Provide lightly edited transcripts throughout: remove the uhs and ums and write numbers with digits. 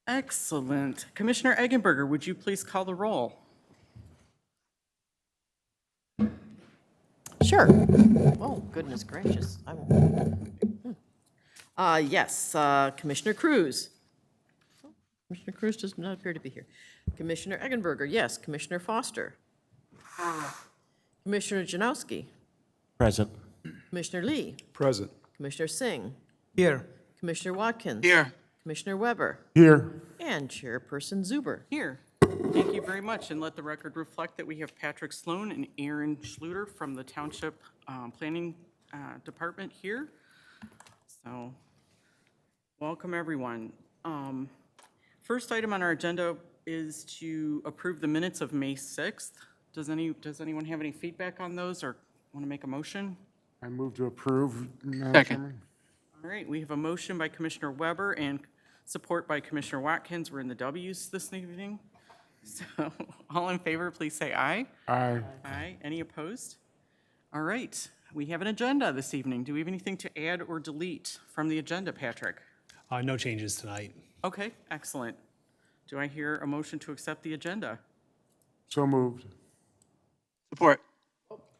Excellent. Commissioner Eggenberger, would you please call the roll? Sure. Oh, goodness gracious. Yes, Commissioner Cruz. Commissioner Cruz does not appear to be here. Commissioner Eggenberger, yes. Commissioner Foster. Commissioner Janowski. Present. Commissioner Lee. Present. Commissioner Singh. Here. Commissioner Watkins. Here. Commissioner Weber. Here. And Chairperson Zuber. Here. Thank you very much, and let the record reflect that we have Patrick Sloan and Aaron Schluter from the Township Planning Department here. So, welcome everyone. First item on our agenda is to approve the minutes of May 6th. Does anyone have any feedback on those or want to make a motion? I move to approve. Second. All right, we have a motion by Commissioner Weber and support by Commissioner Watkins. We're in the W's this evening. So, all in favor, please say aye. Aye. Aye. Any opposed? All right, we have an agenda this evening. Do we have anything to add or delete from the agenda, Patrick? No changes tonight. Okay, excellent. Do I hear a motion to accept the agenda? So moved. Support.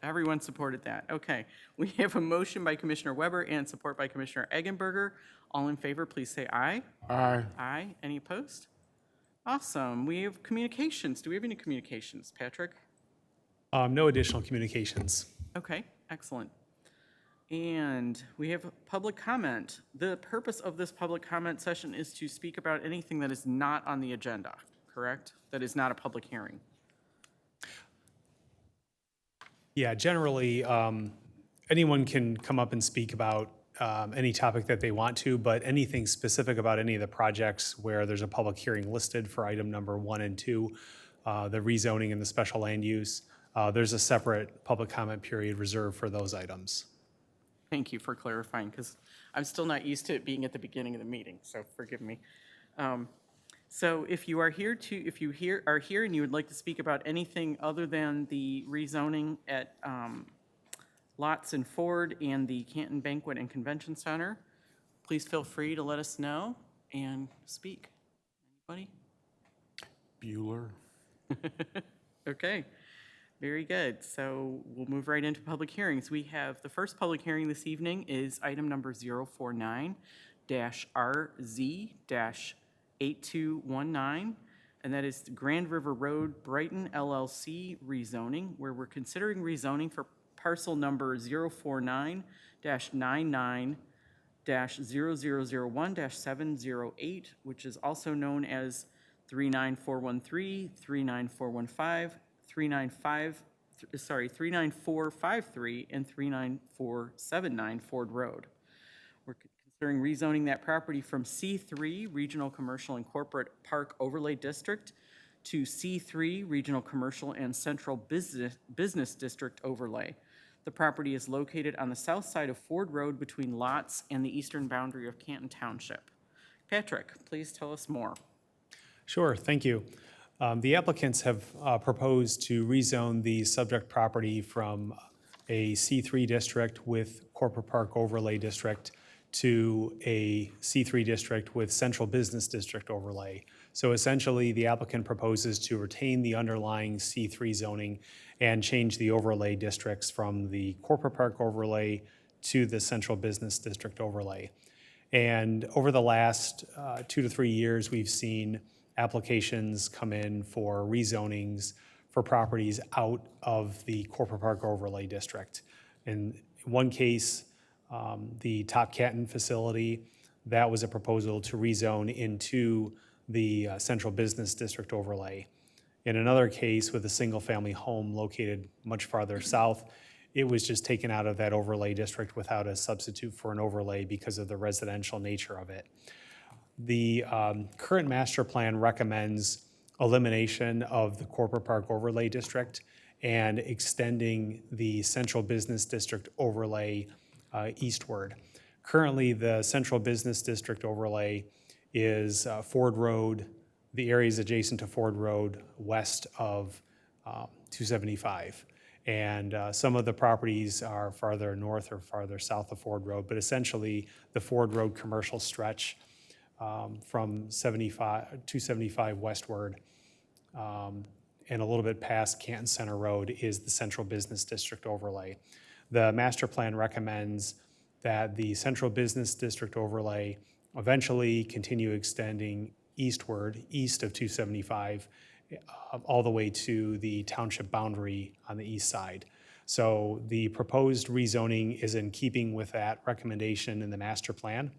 Everyone supported that. Okay. We have a motion by Commissioner Weber and support by Commissioner Eggenberger. All in favor, please say aye. Aye. Aye. Any opposed? Awesome. We have communications. Do we have any communications, Patrick? No additional communications. Okay, excellent. And we have public comment. The purpose of this public comment session is to speak about anything that is not on the agenda, correct? That is not a public hearing. Yeah, generally, anyone can come up and speak about any topic that they want to, but anything specific about any of the projects where there's a public hearing listed for item number 1 and 2, the rezoning and the special land use, there's a separate public comment period reserved for those items. Thank you for clarifying, because I'm still not used to it being at the beginning of the meeting, so forgive me. So if you are here are here and you would like to speak about anything other than the rezoning at Lots and Ford and the Canton Banquet and Convention Center, please feel free to let us know and speak. Anybody? Bueller. Okay, very good. So we'll move right into public hearings. We have the first public hearing this evening is item number 049-RZ-8219, and that is Grand River Road Brighton LLC rezoning, where we're considering rezoning for parcel number 049-99-0001-708, which is also known as 39413, 39415, 39453, and 39479 Ford Road. We're considering rezoning that property from C3 Regional Commercial and Corporate Park Overlay District to C3 Regional Commercial and Central Business District Overlay. The property is located on the south side of Ford Road between Lots and the eastern boundary of Canton Township. Patrick, please tell us more. Sure, thank you. The applicants have proposed to rezone the subject property from a C3 district with Corporate Park Overlay District to a C3 district with Central Business District Overlay. So essentially, the applicant proposes to retain the underlying C3 zoning and change the overlay districts from the Corporate Park Overlay to the Central Business District Overlay. And over the last 2 to 3 years, we've seen applications come in for rezonings for properties out of the Corporate Park Overlay District. In one case, the Top Canton facility, that was a proposal to rezone into the Central Business District Overlay. In another case, with a single-family home located much farther south, it was just taken out of that overlay district without a substitute for an overlay because of the residential nature of it. The current master plan recommends elimination of the Corporate Park Overlay District and extending the Central Business District Overlay eastward. Currently, the Central Business District Overlay is Ford Road, the areas adjacent to Ford Road west of 275. And some of the properties are farther north or farther south of Ford Road, but essentially the Ford Road commercial stretch from 275 westward, and a little bit past Canton Center Road is the Central Business District overlay. The master plan recommends that the Central Business District overlay eventually continue extending eastward, east of 275, all the way to the township boundary on the east side. So the proposed rezoning is in keeping with that recommendation in the master plan.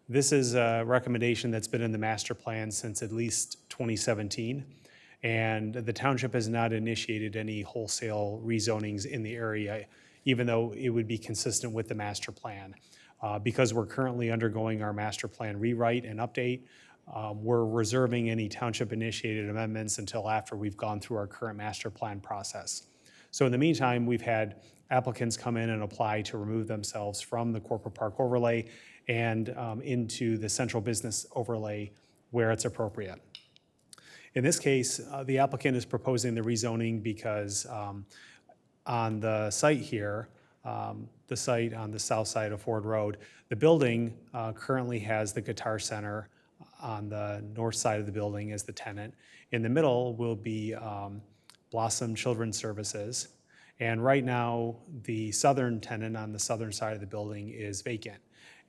This is a recommendation that's been in the master plan since at least 2017, and the township has not initiated any wholesale rezonings in the area, even though it would be consistent with the master plan. Because we're currently undergoing our master plan rewrite and update, we're reserving any township-initiated amendments until after we've gone through our current master plan process. So in the meantime, we've had applicants come in and apply to remove themselves from the corporate park overlay and into the central business overlay where it's appropriate. In this case, the applicant is proposing the rezoning because on the site here, the site on the south side of Ford Road, the building currently has the Guitar Center on the north side of the building as the tenant. In the middle will be Blossom Children's Services. And right now, the southern tenant on the southern side of the building is vacant.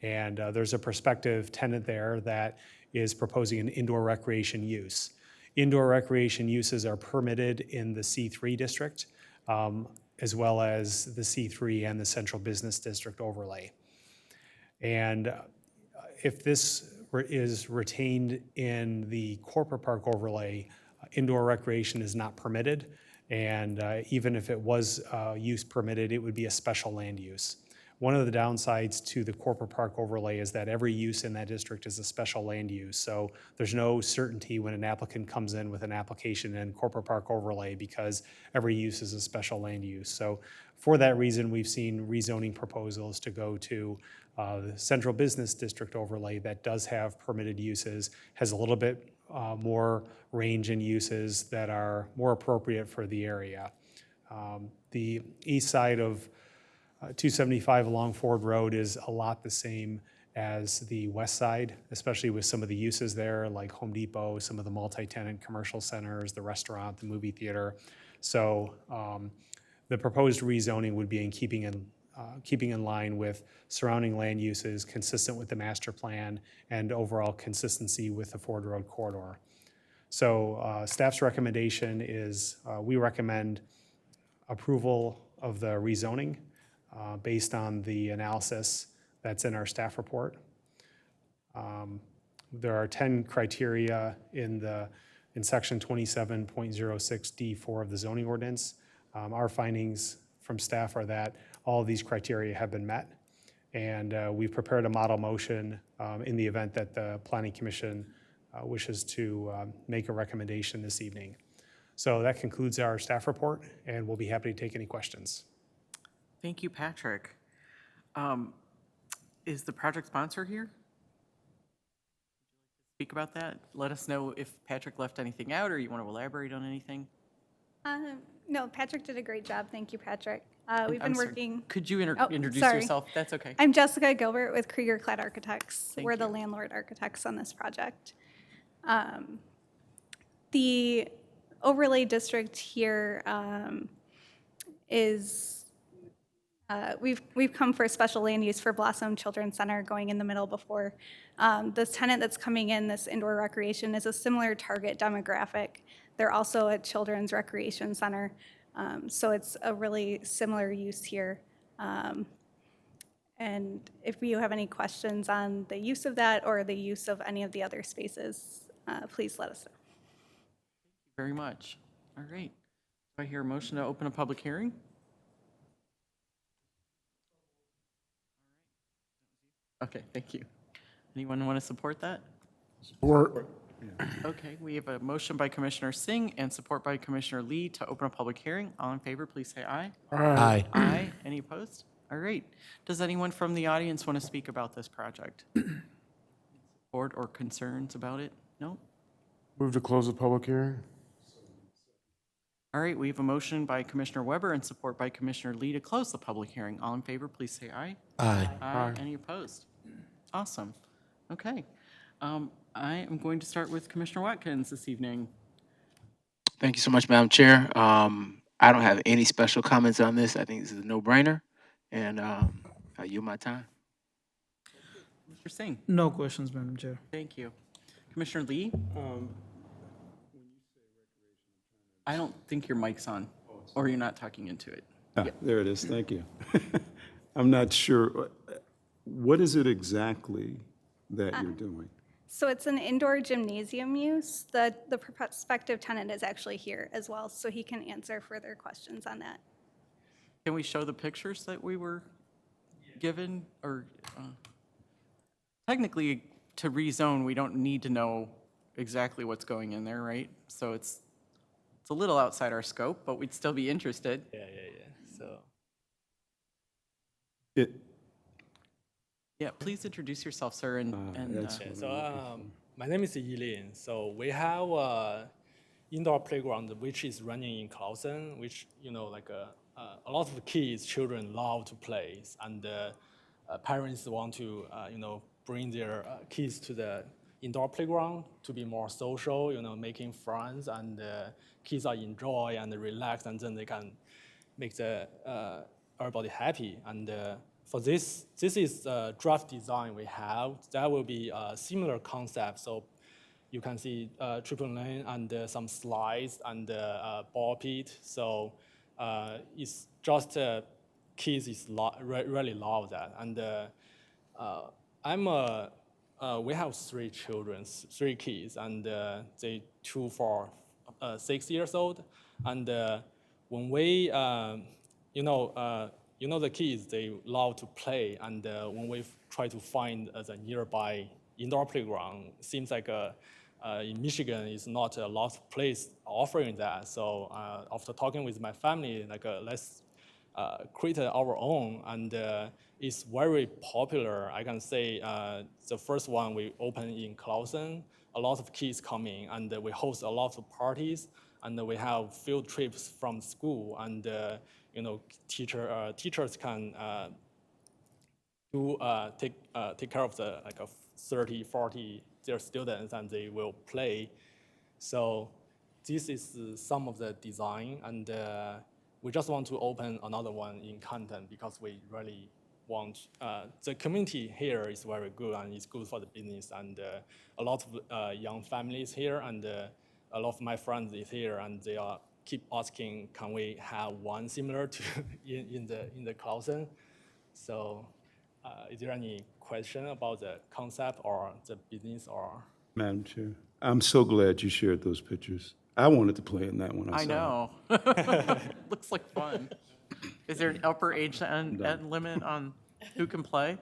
And there's a prospective tenant there that is proposing an indoor recreation use. Indoor recreation uses are permitted in the C3 district, as well as the C3 and the Central Business District overlay. And if this is retained in the corporate park overlay, indoor recreation is not permitted. And even if it was use permitted, it would be a special land use. One of the downsides to the corporate park overlay is that every use in that district is a special land use. So there's no certainty when an applicant comes in with an application in corporate park overlay because every use is a special land use. So for that reason, we've seen rezoning proposals to go to the Central Business District overlay that does have permitted uses, has a little bit more range in uses that are more appropriate for the area. The east side of 275 along Ford Road is a lot the same as the west side, especially with some of the uses there like Home Depot, some of the multi-tenant commercial centers, the restaurant, the movie theater. So the proposed rezoning would be in keeping in line with surrounding land uses, consistent with the master plan, and overall consistency with the Ford Road corridor. So staff's recommendation is we recommend approval of the rezoning based on the analysis that's in our staff report. There are 10 criteria in section 27.06D4 of the zoning ordinance. Our findings from staff are that all of these criteria have been met, and we've prepared a model motion in the event that the Planning Commission wishes to make a recommendation this evening. So that concludes our staff report, and we'll be happy to take any questions. Thank you, Patrick. Is the project sponsor here? Speak about that? Let us know if Patrick left anything out or you want to elaborate on anything. No, Patrick did a great job. Thank you, Patrick. We've I'm been sorry, working. Could you Oh, introduce sorry. yourself? That's okay. I'm Jessica Gilbert with Krieger Clad Architects. Thank We're the you. landlord architects on this project. The overlay district here is, we've come for a special land use for Blossom Children's Center going in the middle before. This tenant that's coming in, this indoor recreation, is a similar target demographic. They're also a children's recreation center, so it's a really similar use here. And if you have any questions on the use of that or the use of any of the other spaces, please let us know. Very much. All right. Do I hear a motion to open a public hearing? Okay, thank you. Anyone want to support that? Support. Okay, we have a motion by Commissioner Singh and support by Commissioner Lee to open a public hearing. All in favor, please say aye. Aye. Aye. Any opposed? All right. Does anyone from the audience want to speak about this project? Support or concerns about it? No? Move to close the public hearing. All right, we have a motion by Commissioner Weber and support by Commissioner Lee to close the public hearing. All in favor, please say aye. Aye. Aye. Any opposed? Awesome. Okay. I am going to start with Commissioner Watkins this evening. Thank you so much, Madam Chair. I don't have any special comments on this. I think this is a no-brainer, and I yield my time. Mr. Singh, No questions, Madam Chair. thank you. Commissioner Lee? I don't think your mic's on, or you're not talking into it. There it is, thank you. I'm not sure, what is it exactly that you're doing? So it's an indoor gymnasium use. The prospective tenant is actually here as well, so he can answer further questions on that. Can we show the pictures that we were given, or technically, to rezone, we don't need to know exactly what's going in there, right? So it's a little outside our scope, but we'd still be interested. So, It, Yeah, please introduce yourself, sir, and that's yeah, what so I'm looking for. my name is Yilin. So we have a indoor playground which is running in Clausen, which like a lot of kids, children love to play, and parents want to bring their kids to the indoor playground to be more social, making friends, and kids are enjoy and relax, and then they can make the everybody happy. And for this is a draft design we have. That will be a similar concept. So you can see triple lane and some slides and ball pit. So it's just kids is really love that. And we have 3 children, 3 kids, and they 2 for 6 years old. And when we the kids, they love to play, and when we try to find the nearby indoor playground, seems like in Michigan is not a lot of place offering that. So after talking with my family, let's create our own, and it's very popular. I can say the first one we opened in Clausen, a lot of kids coming, and we host a lot of parties, and we have field trips from school, and teachers can take care of the 30, 40 their students, and they will play. So this is some of the design, and we just want to open another one in Canton because we really want the community here is very good, and it's good for the business, and a lot of young families here, and a lot of my friends is here, and they are keep asking, can we have one similar to in the Clausen? So is there any question about the concept or the business or? Madam Chair, I'm so glad you shared those pictures. I wanted to play in that one. I saw it. know. Looks like fun. Is there an upper age end limit on who can play?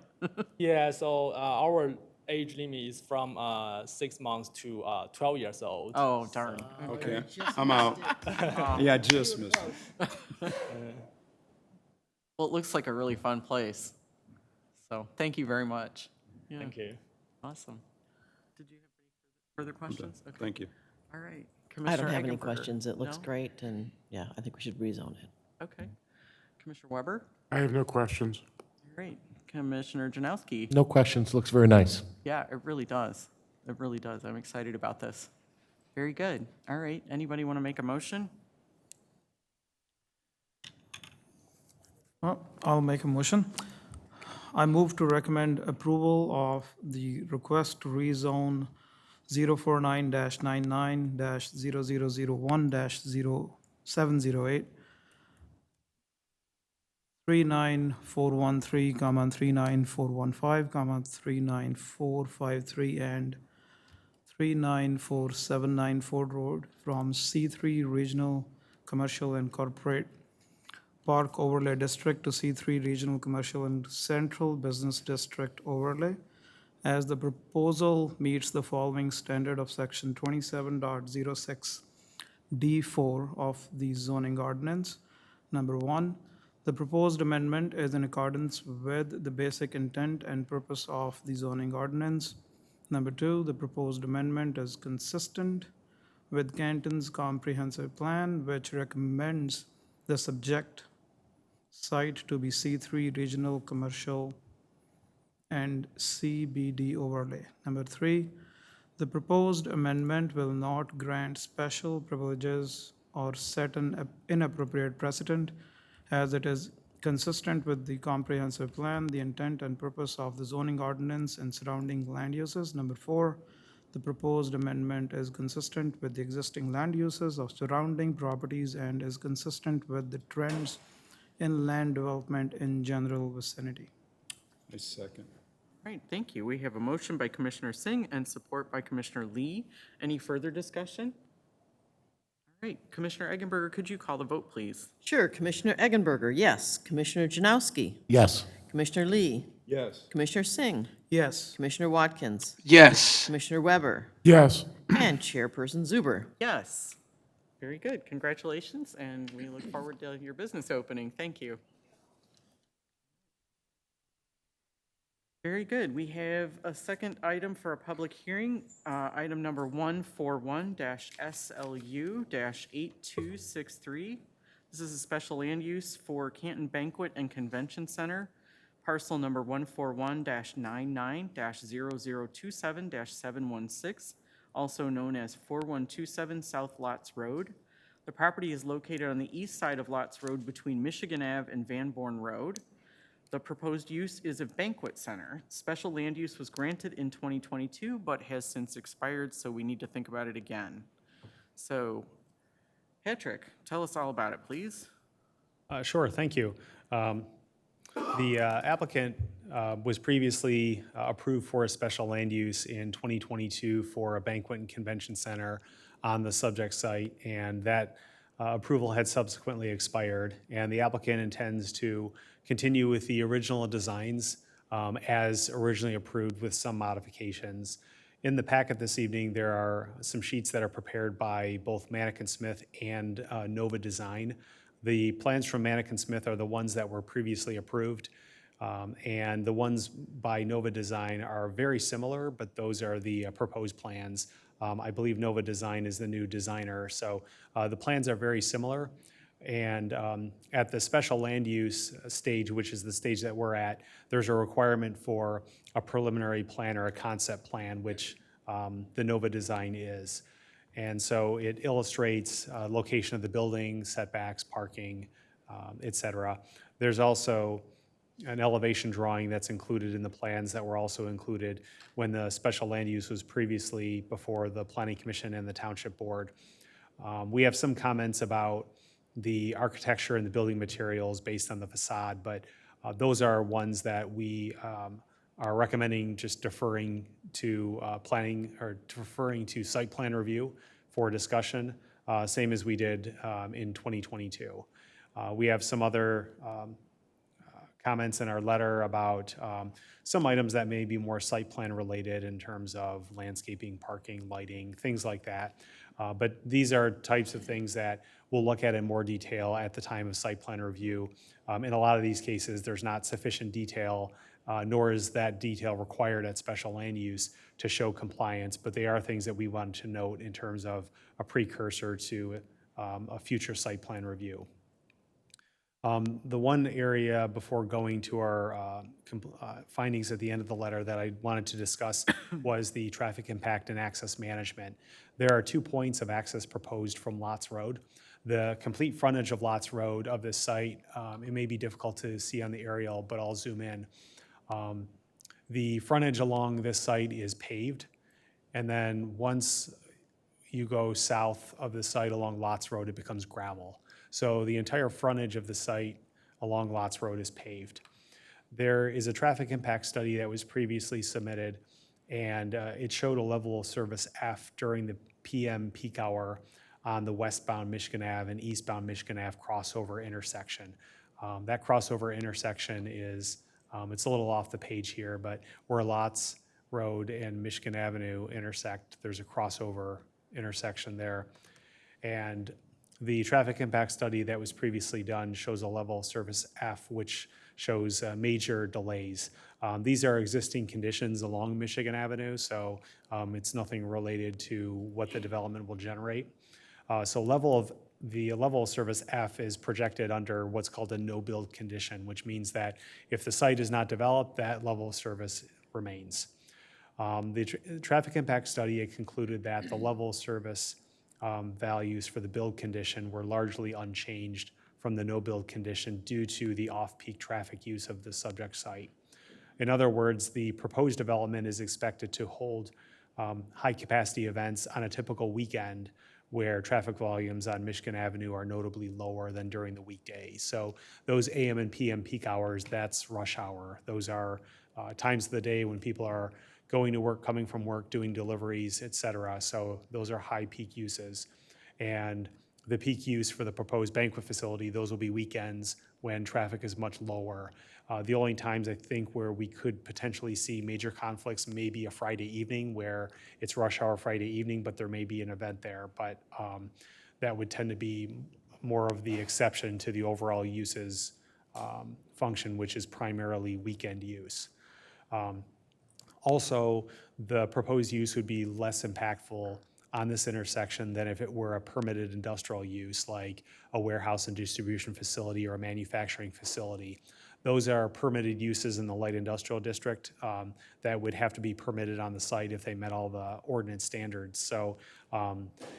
Yeah, so our age limit is from 6 months to 12 years old. Oh, darn. Okay, I'm out. Yeah, I just missed it. Well, it looks like a really fun place. So thank you very much. Yeah, Thank you. awesome. Did you have any further questions? Okay. Thank you. All right. I Commissioner don't have any Eggenberger? questions. It looks No? great, and yeah, I think we should rezone it. Okay. Commissioner Weber? I have no questions. Great. Commissioner Janowski? No questions. Looks very nice. Yeah, it really does. It really does. I'm excited about this. Very good. All right. Anybody want to make a motion? I'll make a motion. I move to recommend approval of the request to rezone 049-99-0001-0708, 39413, 39415, 39453, and 39479 Ford Road from C3 Regional Commercial and Corporate Park Overlay District to C3 Regional Commercial and Central Business District Overlay, as the proposal meets the following standard of Section 27.06D4 of the zoning ordinance. Number 1, the proposed amendment is in accordance with the basic intent and purpose of the zoning ordinance. Number 2, the proposed amendment is consistent with Canton's comprehensive plan, which recommends the subject site to be C3 Regional Commercial and CBD overlay. Number 3, The proposed amendment will not grant special privileges or set an inappropriate precedent, as it is consistent with the comprehensive plan, the intent and purpose of the zoning ordinance and surrounding land uses. Number 4, the proposed amendment is consistent with the existing land uses of surrounding properties and is consistent with the trends in land development in general vicinity. I second. All right, thank you. We have a motion by Commissioner Singh and support by Commissioner Lee. Any further discussion? All right, Commissioner Eggenberger, could you call the vote, please? Sure. Commissioner Eggenberger, yes. Commissioner Janowski, Yes. Commissioner Lee, Yes. Commissioner Singh, Yes. Commissioner Watkins, Yes. Commissioner Weber, Yes. and Chairperson Zuber. Yes. Very good. Congratulations, and we look forward to your business opening. Thank you. Very good. We have a second item for a public hearing, item number 141-SLU-8263. This is a special land use for Canton Banquet and Convention Center, parcel number 141-99-0027-716, also known as 4127 South Lots Road. The property is located on the east side of Lots Road between Michigan Ave and Van Born Road. The proposed use is a banquet center. Special land use was granted in 2022, but has since expired, so we need to think about it again. So, Patrick, tell us all about it, please. Sure, thank you. The applicant was previously approved for a special land use in 2022 for a banquet and convention center on the subject site, and that approval had subsequently expired, and the applicant intends to continue with the original designs as originally approved with some modifications. In the packet this evening, there are some sheets that are prepared by both Manikin Smith and Nova Design. The plans from Manikin Smith are the ones that were previously approved, and the ones by Nova Design are very similar, but those are the proposed plans. I believe Nova Design is the new designer, so the plans are very similar. And at the special land use stage, which is the stage that we're at, there's a requirement for a preliminary plan or a concept plan, which the Nova Design is. And so it illustrates location of the building, setbacks, parking, et cetera. There's also an elevation drawing that's included in the plans that were also included when the special land use was previously before the Planning Commission and the Township Board. We have some comments about the architecture and the building materials based on the facade, but those are ones that we are recommending just deferring to planning or deferring to site plan review for discussion, same as we did in 2022. We have some other comments in our letter about some items that may be more site plan related in terms of landscaping, parking, lighting, things like that. But these are types of things that we'll look at in more detail at the time of site plan review. In a lot of these cases, there's not sufficient detail, nor is that detail required at special land use to show compliance, but they are things that we want to note in terms of a precursor to a future site plan review. The one area before going to our findings at the end of the letter that I wanted to discuss was the traffic impact and access management. There are 2 points of access proposed from Lots Road. The complete frontage of Lots Road of this site, it may be difficult to see on the aerial, but I'll zoom in. The frontage along this site is paved, and then once you go south of the site along Lots Road, it becomes gravel. So the entire frontage of the site along Lots Road is paved. There is a traffic impact study that was previously submitted, and it showed a level of service F during the PM peak hour on the westbound Michigan Ave and eastbound Michigan Ave crossover intersection. That crossover intersection is, it's a little off the page here, but where Lots Road and Michigan Avenue intersect, there's a crossover intersection there. And the traffic impact study that was previously done shows a level of service F, which shows major delays. These are existing conditions along Michigan Avenue, so it's nothing related to what the development will generate. So the level of service F is projected under what's called a no-build condition, which means that if the site is not developed, that level of service remains. The traffic impact study had concluded that the level of service values for the build condition were largely unchanged from the no build condition due to the off-peak traffic use of the subject site. In other words, the proposed development is expected to hold high-capacity events on a typical weekend where traffic volumes on Michigan Avenue are notably lower than during the weekday. So those AM and PM peak hours, that's rush hour. Those are times of the day when people are going to work, coming from work, doing deliveries, et cetera. So those are high peak uses. And the peak use for the proposed banquet facility, those will be weekends when traffic is much lower. The only times I think where we could potentially see major conflicts may be a Friday evening where it's rush hour Friday evening, but there may be an event there. But that would tend to be more of the exception to the overall uses function, which is primarily weekend use. Also, the proposed use would be less impactful on this intersection than if it were a permitted industrial use like a warehouse and distribution facility or a manufacturing facility. Those are permitted uses in the light industrial district that would have to be permitted on the site if they met all the ordinance standards. So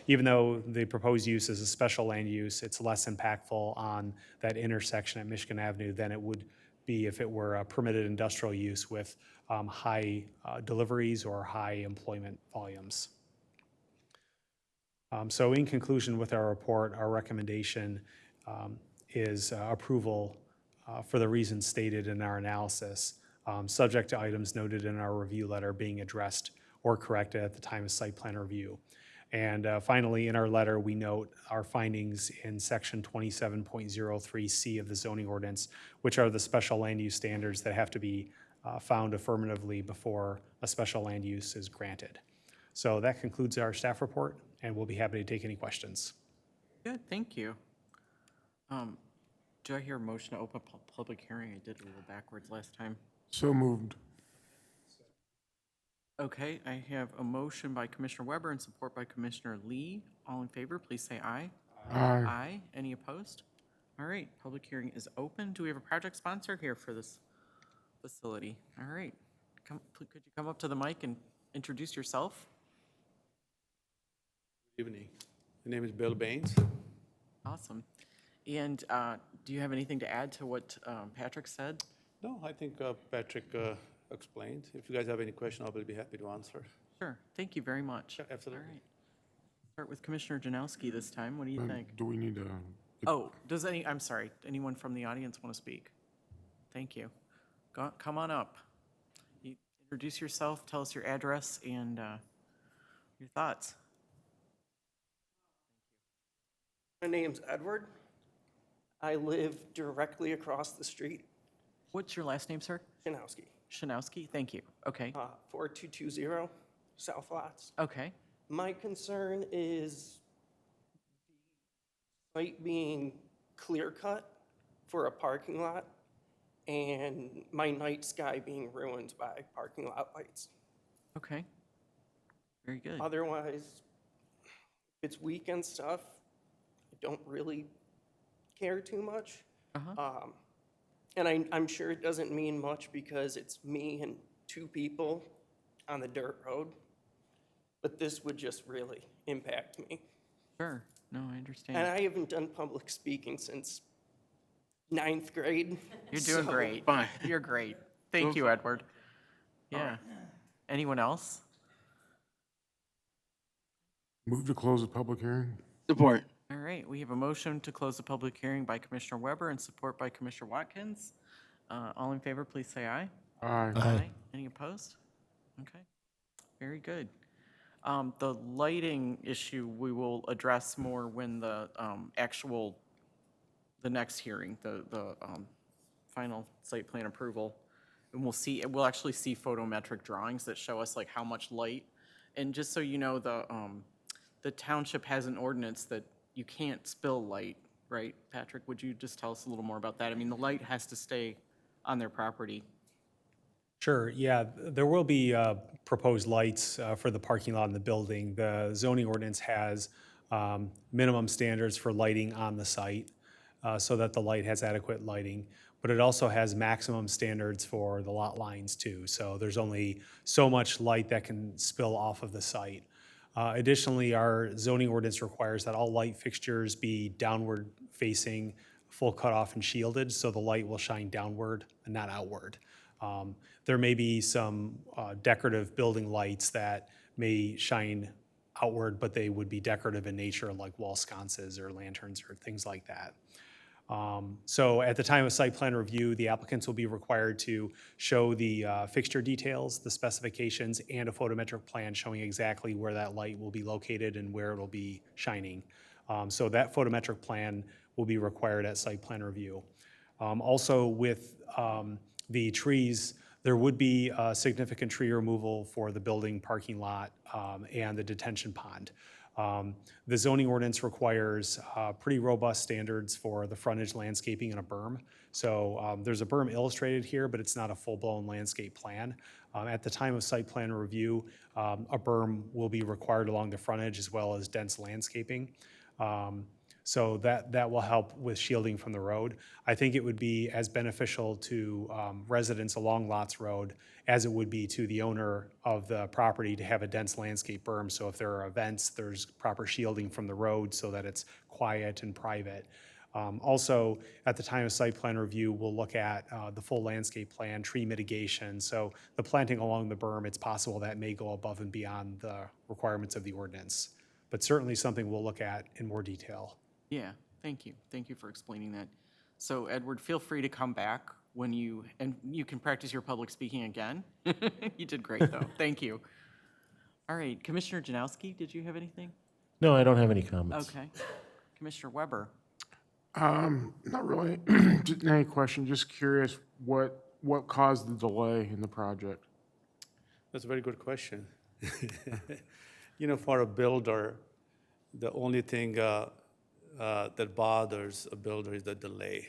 even though the proposed use is a special land use, it's less impactful on that intersection at Michigan Avenue than it would be if it were a permitted industrial use with high deliveries or high employment volumes. So in conclusion with our report, our recommendation is approval for the reasons stated in our analysis, subject to items noted in our review letter being addressed or corrected at the time of site plan review. And finally, in our letter, we note our findings in section 27.03C of the zoning ordinance, which are the special land use standards that have to be found affirmatively before a special land use is granted. So that concludes our staff report, and we'll be happy to take any questions. Good, thank you. Do I hear a motion to open public hearing? I did a little backwards last time. So moved. Okay, I have a motion by Commissioner Weber and support by Commissioner Lee. All in favor, please say aye. Aye. Aye. Any opposed? All right, public hearing is open. Do we have a project sponsor here for this facility? All right, could you come up to the mic and introduce yourself? Good evening. My name is Bill Baines. Awesome. And do you have anything to add to what Patrick said? No, I think Patrick explained. If you guys have any question, I will be happy to answer. Sure, thank you very much. Yeah, absolutely. All right. Start with Commissioner Janowski this time. What do you think? Do we need to? Oh, I'm sorry, anyone from the audience want to speak? Thank you. Come on up. Introduce yourself, tell us your address and your thoughts. My name's Edward. I live directly across the street. What's your last name, sir? Janowski. Shanowski, thank you. Okay, 4220 South Lots. okay, My concern is the site being clear cut for a parking lot and my night sky being ruined by parking lot lights. okay. Very good. Otherwise, if it's weekend stuff, I don't really care too much. And I'm sure it doesn't mean much because it's me and two people on the dirt road, but this would just really impact me. Sure, no, I And understand. I haven't done public speaking since 9th grade. You're doing so- great. Fine. You're great. Thank you, Edward. Yeah. Anyone else? Move to close the public hearing? Support. All right, we have a motion to close the public hearing by Commissioner Weber and support by Commissioner Watkins. All in favor, please say aye. Aye. Any opposed? Okay, very good. The lighting issue, we will address more when the the next hearing, the final site plan approval. And we'll actually see photometric drawings that show us like how much light. And just so you know, the township has an ordinance that you can't spill light, right? Patrick, would you just tell us a little more about that? I mean, the light has to stay on their property. Sure, yeah, there will be proposed lights for the parking lot in the building. The zoning ordinance has minimum standards for lighting on the site so that the light has adequate lighting. but it also has maximum standards for the lot lines too. So there's only so much light that can spill off of the site. Additionally, our zoning ordinance requires that all light fixtures be downward facing, full cutoff and shielded, so the light will shine downward and not outward. There may be some decorative building lights that may shine outward, but they would be decorative in nature, like wall sconces or lanterns or things like that. So at the time of site plan review, the applicants will be required to show the fixture details, the specifications, and a photometric plan showing exactly where that light will be located and where it'll be shining. So that photometric plan will be required at site plan review. Also with the trees, there would be significant tree removal for the building parking lot and the detention pond. The zoning ordinance requires pretty robust standards for the frontage landscaping and a berm. So there's a berm illustrated here, but it's not a full-blown landscape plan. At the time of site plan review, a berm will be required along the frontage as well as dense landscaping. So that will help with shielding from the road. I think it would be as beneficial to residents along Lots Road as it would be to the owner of the property to have a dense landscape berm. So if there are events, there's proper shielding from the road so that it's quiet and private. Also, at the time of site plan review, we'll look at the full landscape plan, tree mitigation. So the planting along the berm, it's possible that may go above and beyond the requirements of the ordinance, but certainly something we'll look at in more detail. Yeah, thank you. Thank you for explaining that. So Edward, feel free to come back when and you can practice your public speaking again. You did great, though. Thank you. All right, Commissioner Janowski, did you have anything? No, I don't have any comments. Okay. Commissioner Weber? Not really. Just any question, just curious, what caused the delay in the project? That's a very good question. You know, for a builder, the only thing that bothers a builder is the delay.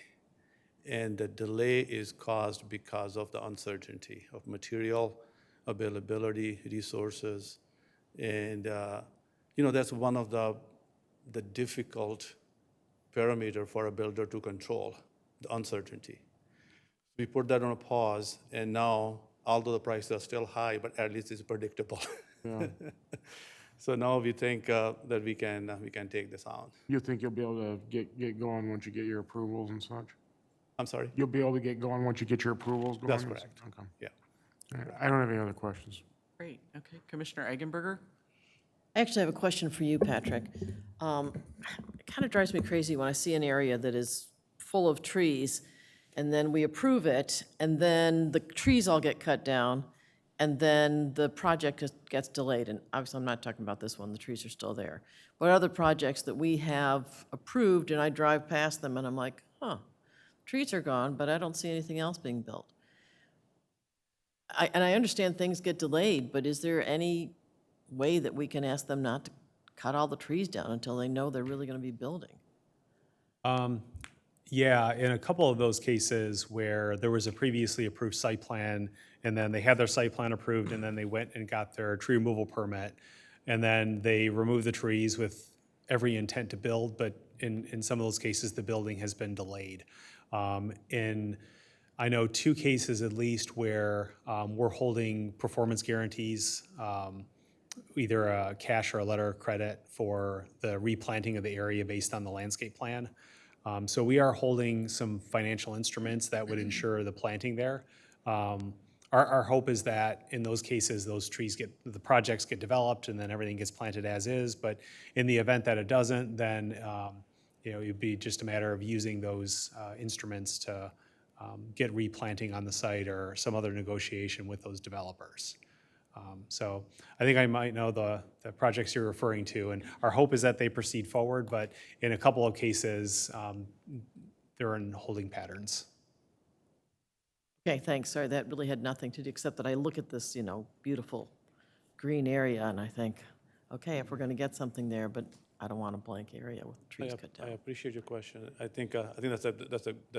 And the delay is caused because of the uncertainty of material availability, resources. And, you know, that's one of the difficult parameter for a builder to control, the uncertainty. We put that on a pause, and now, although the prices are still high, but at least it's predictable. Yeah. So now we think that we can take this on. You think you'll be able to get going once you get your approvals and such? I'm sorry? You'll be able to get going once you get your approvals going? That's correct. Okay. Yeah. All right. I don't have any other questions. Great, okay. Commissioner Eggenberger? I actually have a question for you, Patrick. It kind of drives me crazy when I see an area that is full of trees, and then we approve it, and then the trees all get cut down, and then the project gets delayed. And obviously, I'm not talking about this one, the trees are still there. But other projects that we have approved, and I drive past them, and I'm like, trees are gone, but I don't see anything else being built. And I understand things get delayed, but is there any way that we can ask them not to cut all the trees down until they know they're really going to be building? Yeah, in a couple of those cases where there was a previously approved site plan, and then they had their site plan approved, and then they went and got their tree removal permit, and then they removed the trees with every intent to build, but in some of those cases, the building has been delayed. I know two cases at least where we're holding performance guarantees, either a cash or a letter of credit for the replanting of the area based on the landscape plan. So we are holding some financial instruments that would ensure the planting there. Our hope is that in those cases, the projects get developed and then everything gets planted as is. But in the event that it doesn't, then it'd be just a matter of using those instruments to get replanting on the site or some other negotiation with those developers. So I think I might know the projects you're referring to, and our hope is that they proceed forward, but in a couple of cases, they're in holding patterns. Okay, thanks. Sorry, that really had nothing to do, except that I look at this, beautiful green area, and I think, okay, if we're going to get something there, but I don't want a blank area with trees cut I down. appreciate your question. I think that's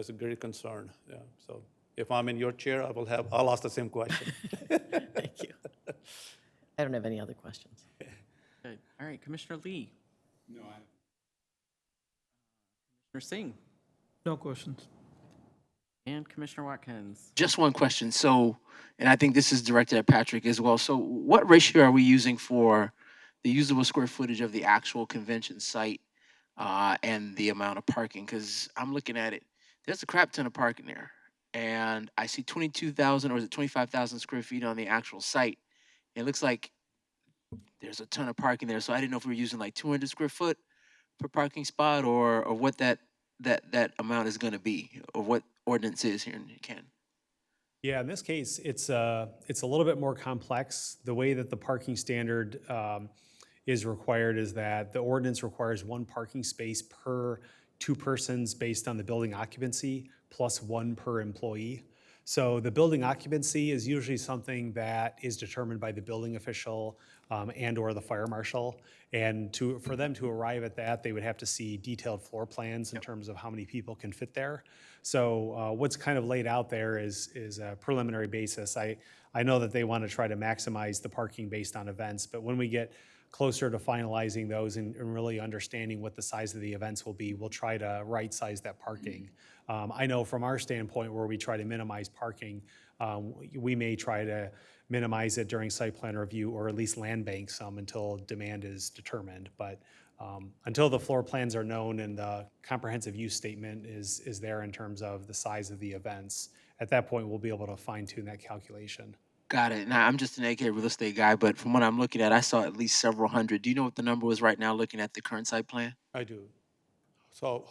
a great concern. Yeah. So if I'm in your chair, I'll ask the same question. Thank you. I don't have any other questions. Good. All right, Commissioner Lee? No, Commissioner Singh? No questions. And Commissioner Watkins. Just one question. So, and I think this is directed at Patrick as well. So what ratio are we using for the usable square footage of the actual convention site and the amount of parking? Because I'm looking at it, there's a crap ton of parking there. And I see 22,000 or is it 25,000 square feet on the actual site. It looks like there's a ton of parking there. So I didn't know if we were using like 200 square foot per parking spot or what that amount is going to be or what ordinance is here in Canton. Yeah, in this case, it's a little bit more complex. The way that the parking standard is required is that the ordinance requires one parking space per two persons based on the building occupancy plus one per employee. So the building occupancy is usually something that is determined by the building official and or the fire marshal. And for them to arrive at that, they would have to see detailed floor plans in terms of how many people can fit there. So what's kind of laid out there is a preliminary basis. I know that they want to try to maximize the parking based on events, but when we get closer to finalizing those and really understanding what the size of the events will be, we'll try to right-size that parking. I know from our standpoint where we try to minimize parking, we may try to minimize it during site plan review or at least land bank some until demand is determined. But until the floor plans are known and the comprehensive use statement is there in terms of the size of the events, at that point we'll be able to fine tune that calculation. Got it. Now, I'm just an AK real estate guy, but from what I'm looking at, I saw at least several hundred. Do you know what the number was right now looking at the current site plan? I do. So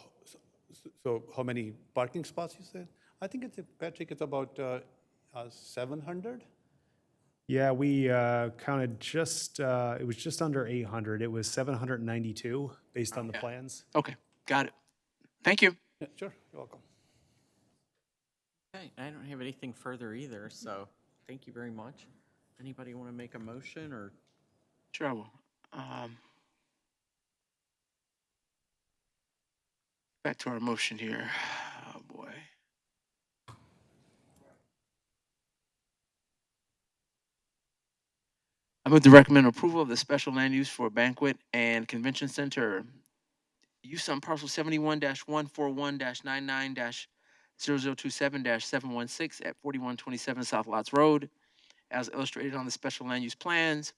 how many parking spots you said? I think it's, Patrick, it's about 700? Yeah, we counted it was just under 800. It was 792 based on the plans. Okay, got it. Thank you. Yeah, sure, you're welcome. Okay, I don't have anything further either, so thank you very much. Anybody want to make a motion or? Sure, I will. Back to our motion here. Oh, boy. I move to recommend approval of the special land use for banquet and convention center. Use on parcel 71-141-99-0027-716 at 4127 South Lots Road, as illustrated on the special land use plans,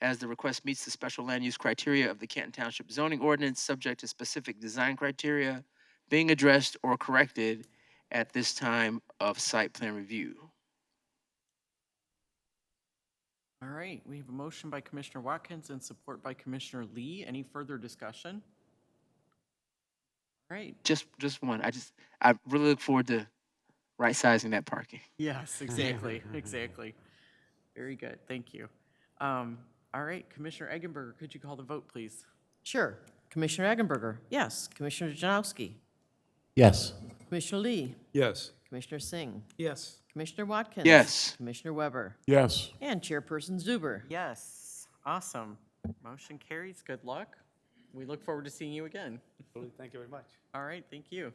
as the request meets the special land use criteria of the Canton Township zoning ordinance, subject to specific design criteria being addressed or corrected at this time of site plan review. All right, we have a motion by Commissioner Watkins and support by Commissioner Lee. Any further discussion? All right. Just one. I really look forward to right sizing that parking. Yes, exactly, exactly. Very good, thank you. All right, Commissioner Eggenberger, could you call the vote, please? Sure. Commissioner Eggenberger, yes. Commissioner Janowski, Yes. Commissioner Lee, Yes. Commissioner Singh, Yes. Commissioner Watkins. Yes. Commissioner Weber, Yes. and Chairperson Zuber. Yes, awesome. Motion carries, good luck. We look forward to seeing you again. Thank you very much. All right, thank you.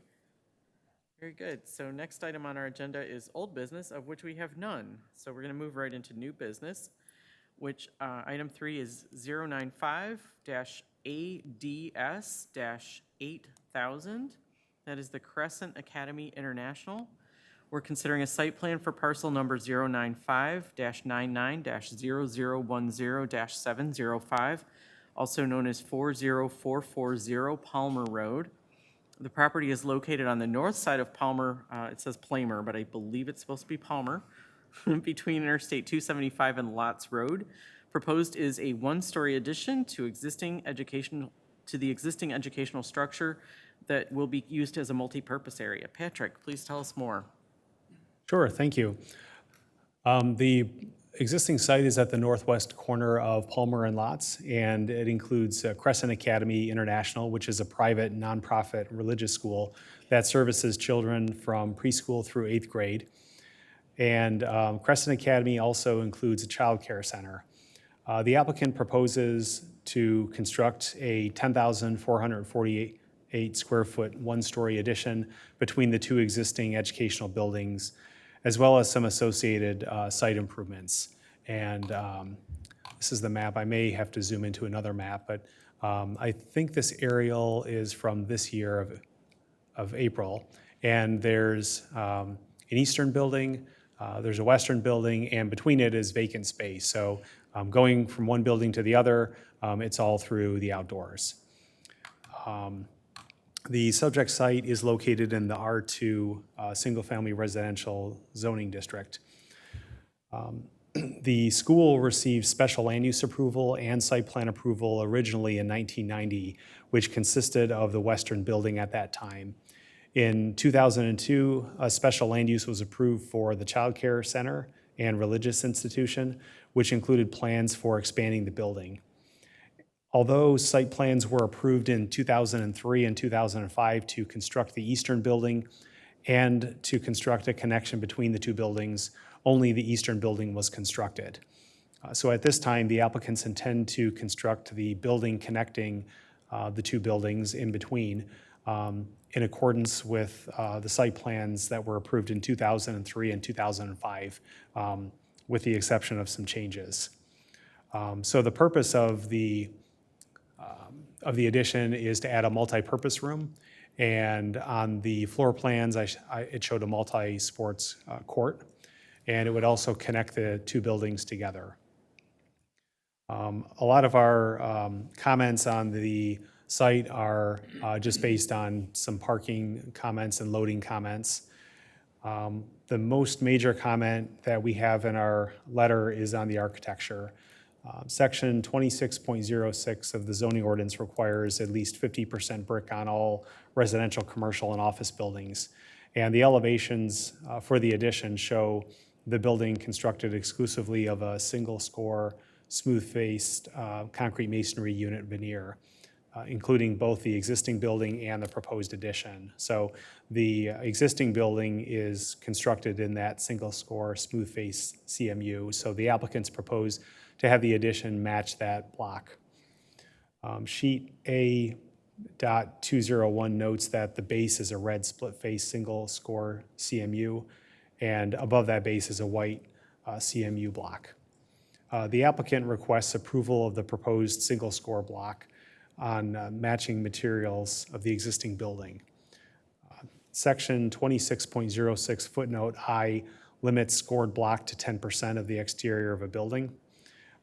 Very good. So next item on our agenda is old business, of which we have none. So we're going to move right into new business, which item 3 is 095-ADS-8000. That is the Crescent Academy International. We're considering a site plan for parcel number 095-99-0010-705, also known as 40440 Palmer Road. The property is located on the north side of Palmer, it says Plamer, but I believe it's supposed to be Palmer, between Interstate 275 and Lots Road. Proposed is a one-story addition to the existing educational structure that will be used as a multi-purpose area. Patrick, please tell us more. Sure, thank you. The existing site is at the northwest corner of Palmer and Lots, and it includes Crescent Academy International, which is a private nonprofit religious school that services children from preschool through 8th grade. And Crescent Academy also includes a child care center. The applicant proposes to construct a 10,448 square foot one-story addition between the two existing educational buildings, as well as some associated site improvements. And this is the map. I may have to zoom into another map, but I think this aerial is from this year of April. And there's an eastern building, there's a western building, and between it is vacant space. So going from one building to the other, it's all through the outdoors. The subject site is located in the R2 single-family residential zoning district. The school received special land use approval and site plan approval originally in 1990, which consisted of the western building at that time. In 2002, a special land use was approved for the child care center and religious institution, which included plans for expanding the building. Although site plans were approved in 2003 and 2005 to construct the eastern building and to construct a connection between the two buildings, only the eastern building was constructed. So at this time, the applicants intend to construct the building connecting the two buildings in between in accordance with the site plans that were approved in 2003 and 2005, with the exception of some changes. So the purpose of the addition is to add a multi-purpose room, and on the floor plans, it showed a multi-sports court, and it would also connect the two buildings together. A lot of our comments on the site are just based on some parking comments and loading comments. The most major comment that we have in our letter is on the architecture. Section 26.06 of the zoning ordinance requires at least 50% brick on all residential, commercial, and office buildings. And the elevations for the addition show the building constructed exclusively of a single score, smooth-faced concrete masonry unit veneer, including both the existing building and the proposed addition. So the existing building is constructed in that single score, smooth-faced CMU. So the applicants propose to have the addition match that block. Sheet A.201 notes that the base is a red split-face single score CMU, and above that base is a white CMU block. The applicant requests approval of the proposed single score block on matching materials of the existing building. Section 26.06 footnote I limits scored block to 10% of the exterior of a building.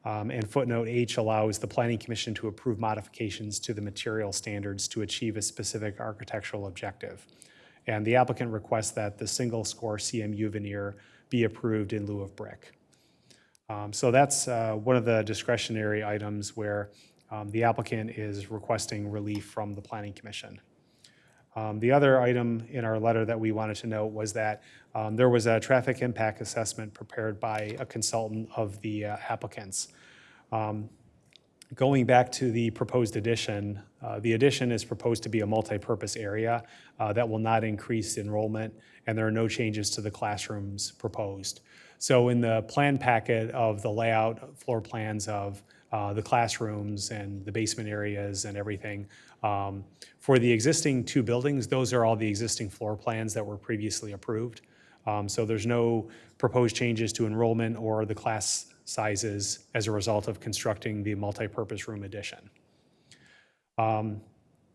And footnote H allows the Planning Commission to approve modifications to the material standards to achieve a specific architectural objective. And the applicant requests that the single score CMU veneer be approved in lieu of brick. So that's one of the discretionary items where the applicant is requesting relief from the Planning Commission. The other item in our letter that we wanted to note was that there was a traffic impact assessment prepared by a consultant of the applicants. Going back to the proposed addition, the addition is proposed to be a multi-purpose area that will not increase enrollment, and there are no changes to the classrooms proposed. So in the plan packet of the layout floor plans of the classrooms and the basement areas and everything, for the existing two buildings, those are all the existing floor plans that were previously approved. So there's no proposed changes to enrollment or the class sizes as a result of constructing the multi-purpose room addition.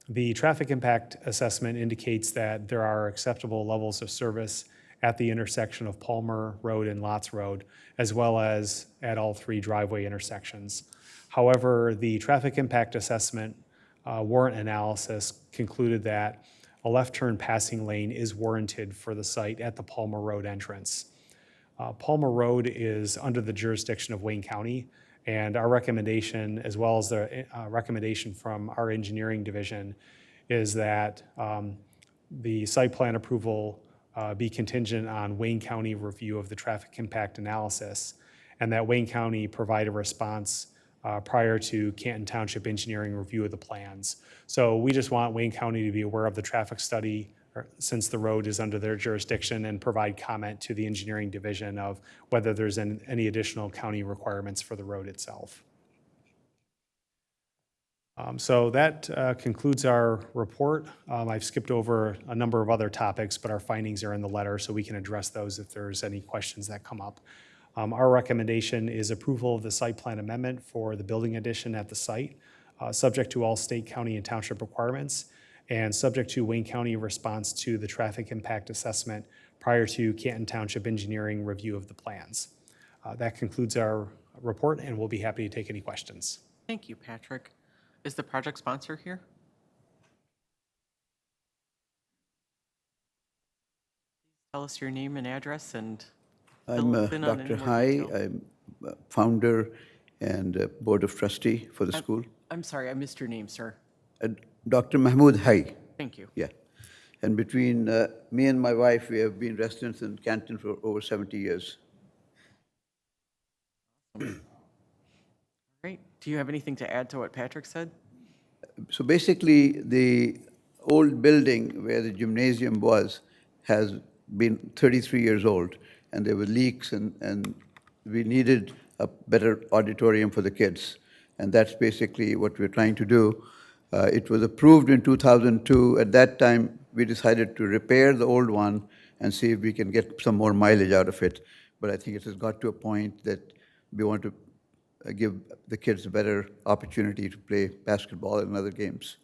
The traffic impact assessment indicates that there are acceptable levels of service at the intersection of Palmer Road and Lots Road, as well as at all three driveway intersections. However, the traffic impact assessment warrant analysis concluded that a left turn passing lane is warranted for the site at the Palmer Road entrance. Palmer Road is under the jurisdiction of Wayne County, and our recommendation, as well as the recommendation from our engineering division, is that the site plan approval be contingent on Wayne County review of the traffic impact analysis, and that Wayne County provide a response prior to Canton Township engineering review of the plans. So we just want Wayne County to be aware of the traffic study since the road is under their jurisdiction, and provide comment to the engineering division of whether there's any additional county requirements for the road itself. So that concludes our report. I've skipped over a number of other topics, but our findings are in the letter, so we can address those if there's any questions that come up. Our recommendation is approval of the site plan amendment for the building addition at the site, subject to all state, county, and township requirements, and subject to Wayne County response to the traffic impact assessment prior to Canton Township Engineering review of the plans. That concludes our report, and we'll be happy to take any questions. Thank you, Patrick. Is the project sponsor here? Tell us your name and address and I'm fill us in on any Dr. more Hai. detail. I'm founder and board of trustee for the school. I'm sorry, I missed your name, sir. Dr. Mahmood Hai, Thank you. yeah. And between me and my wife, we have been residents in Canton for over 70 years. Great. Do you have anything to add to what Patrick said? So basically, the old building where the gymnasium was has been 33 years old, and there were leaks, and we needed a better auditorium for the kids. And that's basically what we're trying to do. It was approved in 2002. At that time, we decided to repair the old one and see if we can get some more mileage out of it. But I think it has got to a point that we want to give the kids a better opportunity to play basketball and other games.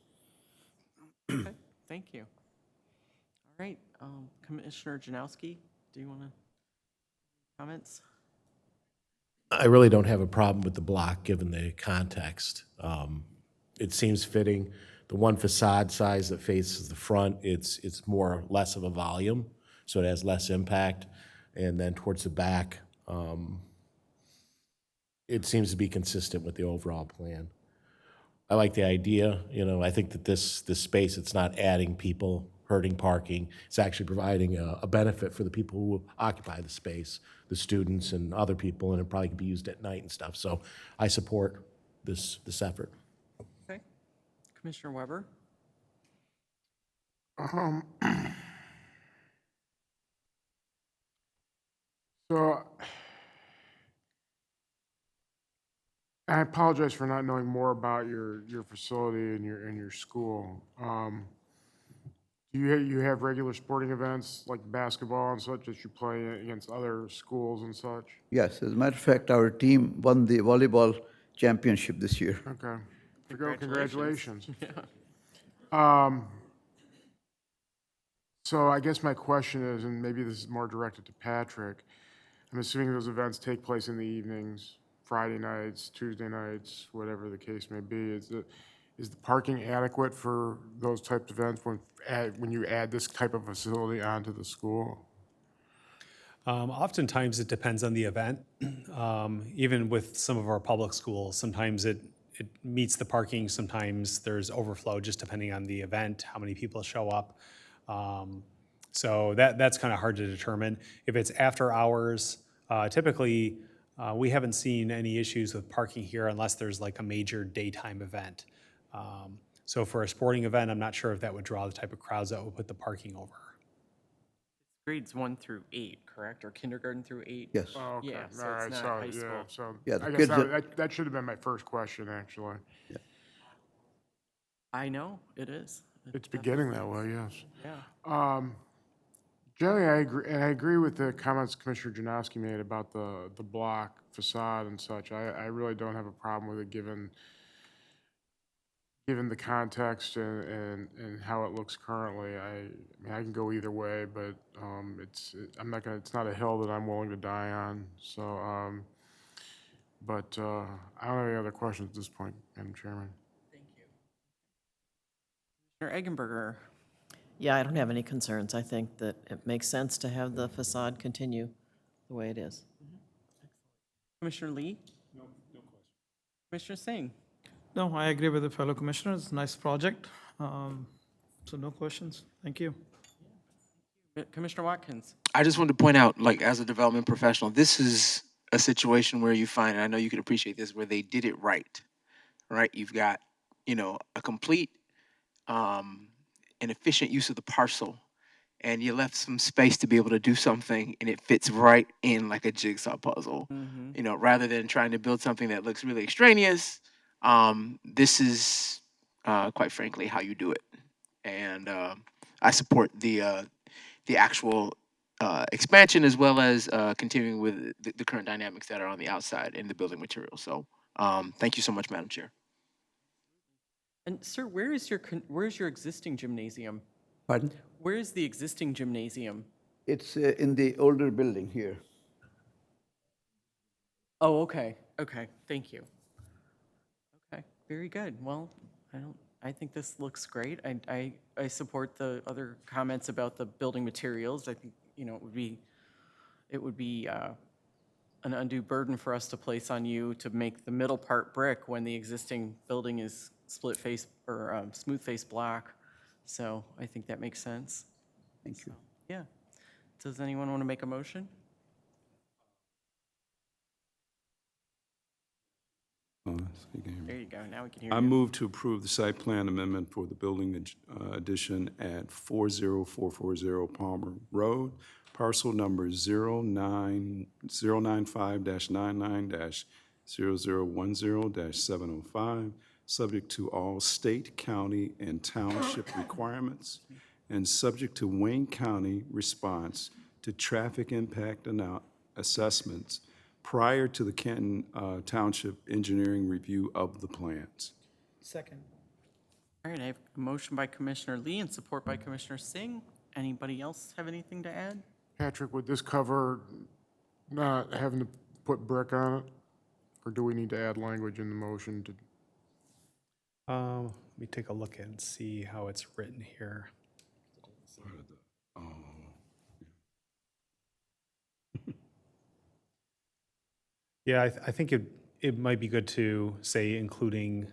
Okay, thank you. All right, Commissioner Janowski, do you want to comments? I really don't have a problem with the block, given the context. It seems fitting. The one facade size that faces the front, it's more or less of a volume, so it has less impact. And then towards the back, it seems to be consistent with the overall plan. I like the idea. I think that this space, it's not adding people, hurting parking. It's actually providing a benefit for the people who occupy the space, the students and other people, and it probably could be used at night and stuff. So I support this effort. Okay. Commissioner Weber? So I apologize for not knowing more about your facility and your school. Do you have regular sporting events like basketball and such that you play against other schools and such? Yes, as a matter of fact, our team won the volleyball championship this year. Okay. Congratulations. Congratulations. So I guess my question is, and maybe this is more directed to Patrick, I'm assuming those events take place in the evenings, Friday nights, Tuesday nights, whatever the case may be. Is the parking adequate for those types of events when you add this type of facility onto the school? Oftentimes, it depends on the event. Even with some of our public schools, sometimes it meets the parking, sometimes there's overflow, just depending on the event, how many people show up. So that's kind of hard to determine. If it's after hours, typically, we haven't seen any issues with parking here unless there's like a major daytime event. So for a sporting event, I'm not sure if that would draw the type of crowds that would put the parking over. Grades 1 through 8, correct? Or kindergarten through 8? Yes. Oh, okay. Yeah, so All it's right, not so, high yeah, school. so Yeah, the I guess kids that should have been my first question, actually. I know, it is. It's beginning that way, yes. Yeah. Generally, I agree with the comments Commissioner Janowski made about the block facade and such. I really don't have a problem with it, given the context and how it looks currently. I mean, I can go either way, but it's not a hill that I'm willing to die on. So, but I don't have any other questions at this point, Madam Chairman. Thank you. Commissioner Eggenberger? Yeah, I don't have any concerns. I think that it makes sense to have the facade continue the way it is. Commissioner Lee? No question. Commissioner Singh? No, I agree with the fellow commissioners. Nice project. So no questions. Thank you. Commissioner Watkins? I just wanted to point out, like, as a development professional, this is a situation where you find, and I know you can appreciate this, where they did it right. You've got, a complete and efficient use of the parcel, and you left some space to be able to do something, and it fits right in like a jigsaw puzzle. Rather than trying to build something that looks really extraneous, this is, quite frankly, how you do it. And I support the actual expansion, as well as continuing with the current dynamics that are on the outside in the building material. So thank you so much, Madam Chair. And sir, where's your existing gymnasium? Pardon? Where is the existing gymnasium? It's in the older building here. Oh, okay, thank you. Okay, very good. Well, I think this looks great. I support the other comments about the building materials. I think, it would be an undue burden for us to place on you to make the middle part brick when the existing building is split face or smooth face block. So I think that makes sense. Thank you. Yeah. Does anyone want to make a motion? So you can hear me. There you go. Now we can hear I you. move to approve the site plan amendment for the building addition at 40440 Palmer Road, parcel number 095-99-0010-705, subject to all state, county, and township requirements, and subject to Wayne County response to traffic impact assessments prior to the Canton Township engineering review of the plans. Second. All right, I have a motion by Commissioner Lee and support by Commissioner Singh. Anybody else have anything to add? Patrick, would this cover not having to put brick on it? Or do we need to add language in the motion to? Let me take a look and see how it's written here. Yeah, I think it might be good to say including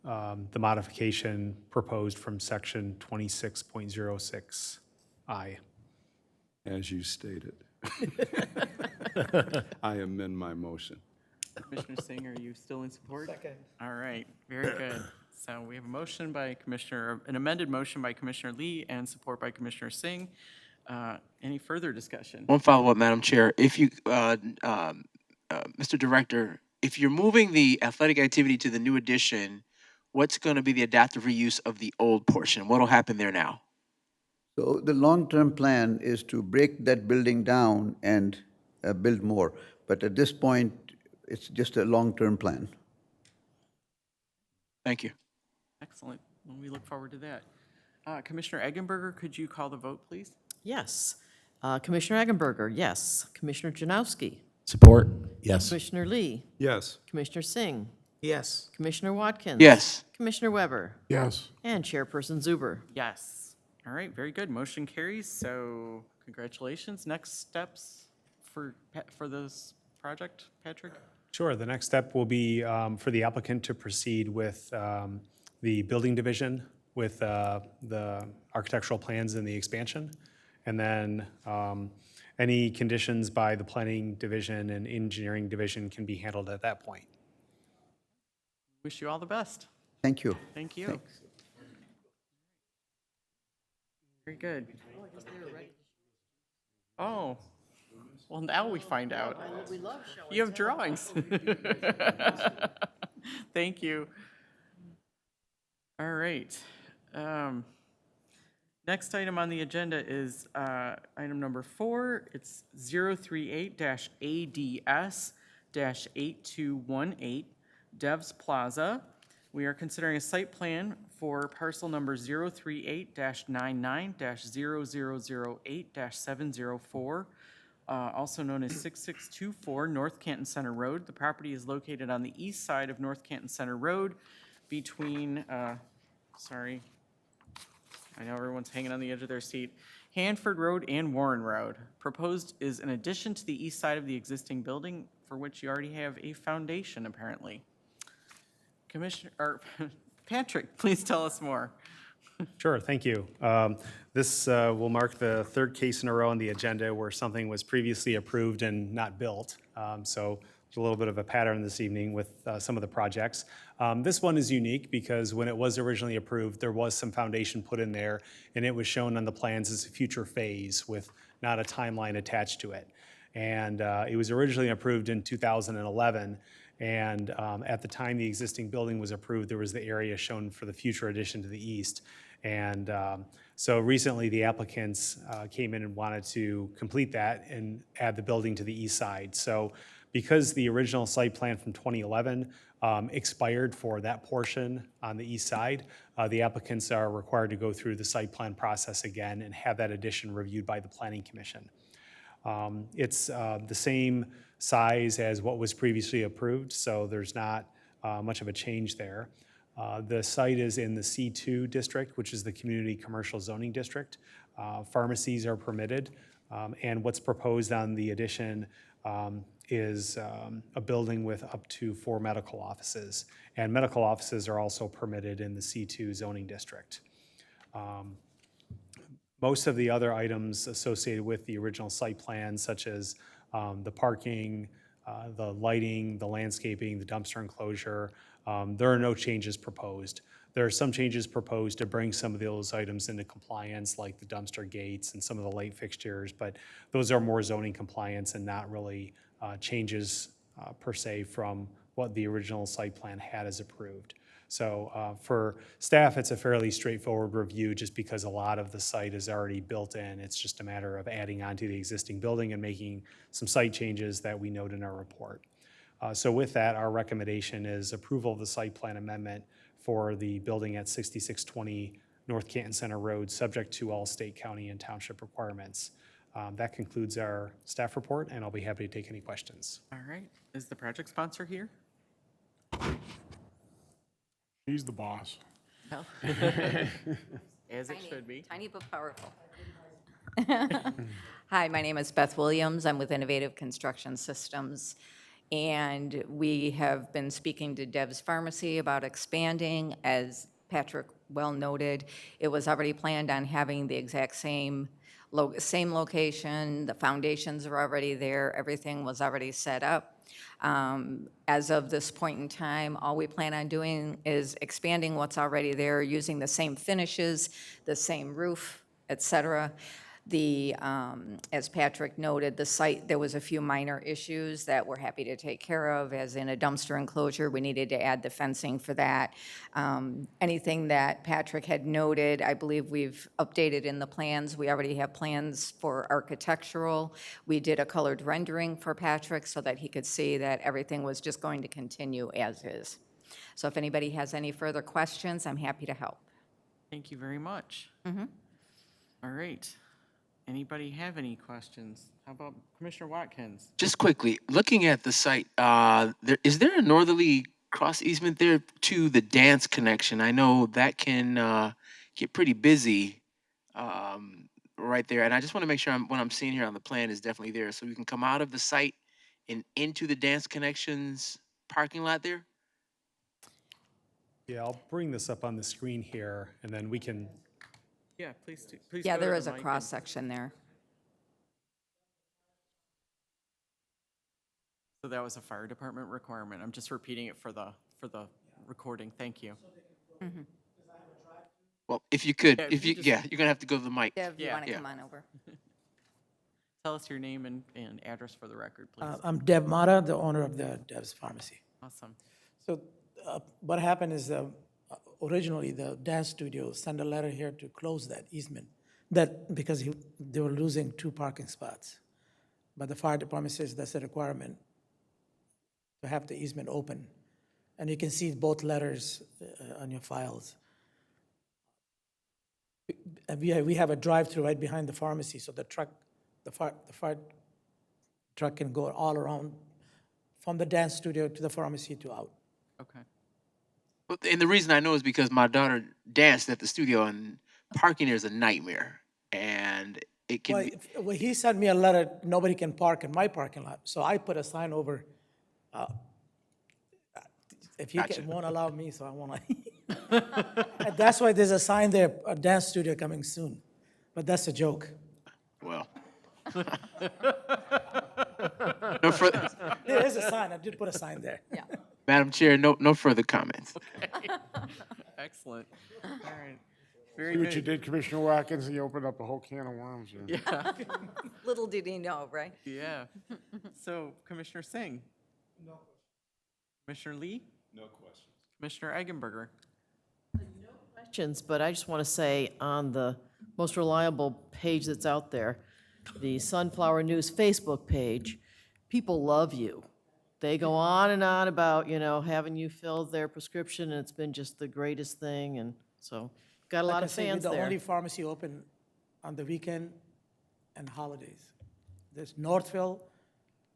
the modification proposed from section 26.06I. As you stated. I amend my motion. Commissioner Singh, are you still in support? Second. All right, very good. So we have a motion by an amended motion by Commissioner Lee and support by Commissioner Singh. Any further discussion? One follow-up, Madam Chair. If you, Mr. Director, if you're moving the athletic activity to the new addition, what's going to be the adaptive reuse of the old portion? What'll happen there now? So the long-term plan is to break that building down and build more. But at this point, it's just a long-term plan. Thank you. Excellent. Well, we look forward to that. Commissioner Eggenberger, could you call the vote, please? Yes. Commissioner Eggenberger, yes. Commissioner Janowski. Support? Yes. Commissioner Lee. Yes. Commissioner Singh. Yes. Commissioner Watkins. Yes. Commissioner Weber. Yes. And Chairperson Zuber. Yes. All right, very good. Motion carries, so congratulations. Next steps for this project, Patrick? Sure, the next step will be for the applicant to proceed with the building division with the architectural plans and the expansion. And then any conditions by the planning division and engineering division can be handled at that point. Wish you all the best. Thank you. Thank you. Thanks. Very good. Oh, well, now we find out. You have drawings. Thank you. All right. Next item on the agenda is item number 4. It's 038-ADS-8218 Devs Plaza. We are considering a site plan for parcel number 038-99-0008-704, also known as 6624 North Canton Center Road. The property is located on the east side of North Canton Center Road between, sorry, I know everyone's hanging on the edge of their seat, Hanford Road and Warren Road. Proposed is an addition to the east side of the existing building, for which you already have a foundation, apparently. Patrick, please tell us more. Sure, thank you. This will mark the third case in a row on the agenda where something was previously approved and not built. So there's a little bit of a pattern this evening with some of the projects. This one is unique because when it was originally approved, there was some foundation put in there, and it was shown on the plans as a future phase with not a timeline attached to it. And it was originally approved in 2011. And at the time the existing building was approved, there was the area shown for the future addition to the east. And so recently the applicants came in and wanted to complete that and add the building to the east side. So because the original site plan from 2011 expired for that portion on the east side. The applicants are required to go through the site plan process again and have that addition reviewed by the Planning Commission. It's the same size as what was previously approved, so there's not much of a change there. The site is in the C2 district, which is the Community Commercial Zoning District. Pharmacies are permitted, and what's proposed on the addition is a building with up to 4 medical offices. And medical offices are also permitted in the C2 zoning district. Most of the other items associated with the original site plan, such as the parking, the lighting, the landscaping, the dumpster enclosure, there are no changes proposed. There are some changes proposed to bring some of those items into compliance, like the dumpster gates and some of the light fixtures, but those are more zoning compliance and not really changes per se from what the original site plan had as approved. So for staff, it's a fairly straightforward review just because a lot of the site is already built in. It's just a matter of adding onto the existing building and making some site changes that we note in our report. So with that, our recommendation is approval of the site plan amendment for the building at 6620 North Canton Center Road, subject to all state, county, and township requirements. That concludes our staff report, and I'll be happy to take any questions. All right. Is the project sponsor here? He's the boss. As it should be. Tiny but powerful. Hi, my name is Beth Williams. I'm with Innovative Construction Systems. And we have been speaking to Dev's Pharmacy about expanding. As Patrick well noted, it was already planned on having the exact same location. The foundations are already there. Everything was already set up. As of this point in time, all we plan on doing is expanding what's already there, using the same finishes, the same roof, et cetera. As Patrick noted, the site, there was a few minor issues that we're happy to take care of, as in a dumpster enclosure. We needed to add the fencing for that. Anything that Patrick had noted, I believe we've updated in the plans. We already have plans for architectural. We did a colored rendering for Patrick so that he could see that everything was just going to continue as is. So if anybody has any further questions, I'm happy to help. Thank you very much. All right. Anybody have any questions? How about Commissioner Watkins? Just quickly, looking at the site, is there a northerly cross easement there to the dance connection? I know that can get pretty busy right there. And I just want to make sure what I'm seeing here on the plan is definitely there. So we can come out of the site and into the dance connections parking lot there? Yeah, I'll bring this up on the screen here, and then we can. Yeah, please do. Please Yeah, go to there the is a mic and- cross-section there. So that was a fire department requirement. I'm just repeating it for the recording. Thank you. Well, if you could, Yeah, if you, just- yeah, you're gonna have to go to the mic. Dev, you Yeah. want to Yeah. come on over? Tell us your name and address for the record, please. I'm Deb Mata, the owner of the Dev's Pharmacy. Awesome. So what happened is originally the dance studio sent a letter here to close that easement, because they were losing 2 parking spots. But the fire department says that's a requirement to have the easement open. And you can see both letters on your files. And we have a drive-through right behind the pharmacy, so the fire truck can go all around from the dance studio to the pharmacy to out. Okay. Well, and the reason I know is because my daughter danced at the studio, and parking there is a nightmare. And it can be, Well, he sent me a letter, nobody can park in my parking lot. So I put a sign over, if you Gotcha. won't allow me, so I won't. And that's why there's a sign there, a dance studio coming soon. But that's a joke. well. No further, There is a sign, I did put a sign there. Yeah. Madam Chair, no further comments. Excellent. All right. Very See what you good. did, Commissioner Watkins? You opened up a whole can of worms here. Yeah. Little did he know, right? Yeah. So Commissioner Singh? No. Commissioner Lee? No questions. Commissioner Eggenberger? Questions, but I just want to say on the most reliable page that's out there, the Sunflower News Facebook page, people love you. they go on and on about, having you fill their prescription, and it's been just the greatest thing, and so, got a lot Like I of say, we're fans the there. only pharmacy open on the weekend and holidays. There's Northville,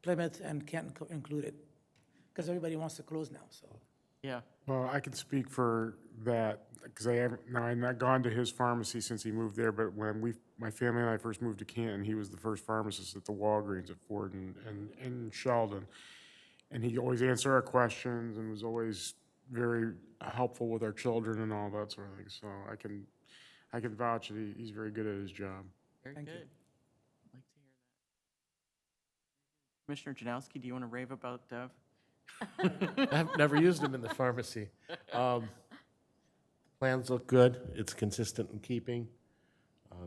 Plymouth, and Canton included, because everybody wants to close now, so. Yeah. Well, I can speak for that, because I've not gone to his pharmacy since he moved there, but when my family and I first moved to Canton, he was the first pharmacist at the Walgreens at Ford and Sheldon. And he always answered our questions and was always very helpful with our children and all that sort of thing. So I can vouch that he's very good at his job. Very Thank you. good. Like to hear that. Commissioner Janowski, do you want to rave about Dev? I've never used them in the pharmacy. Plans look good. It's consistent in keeping.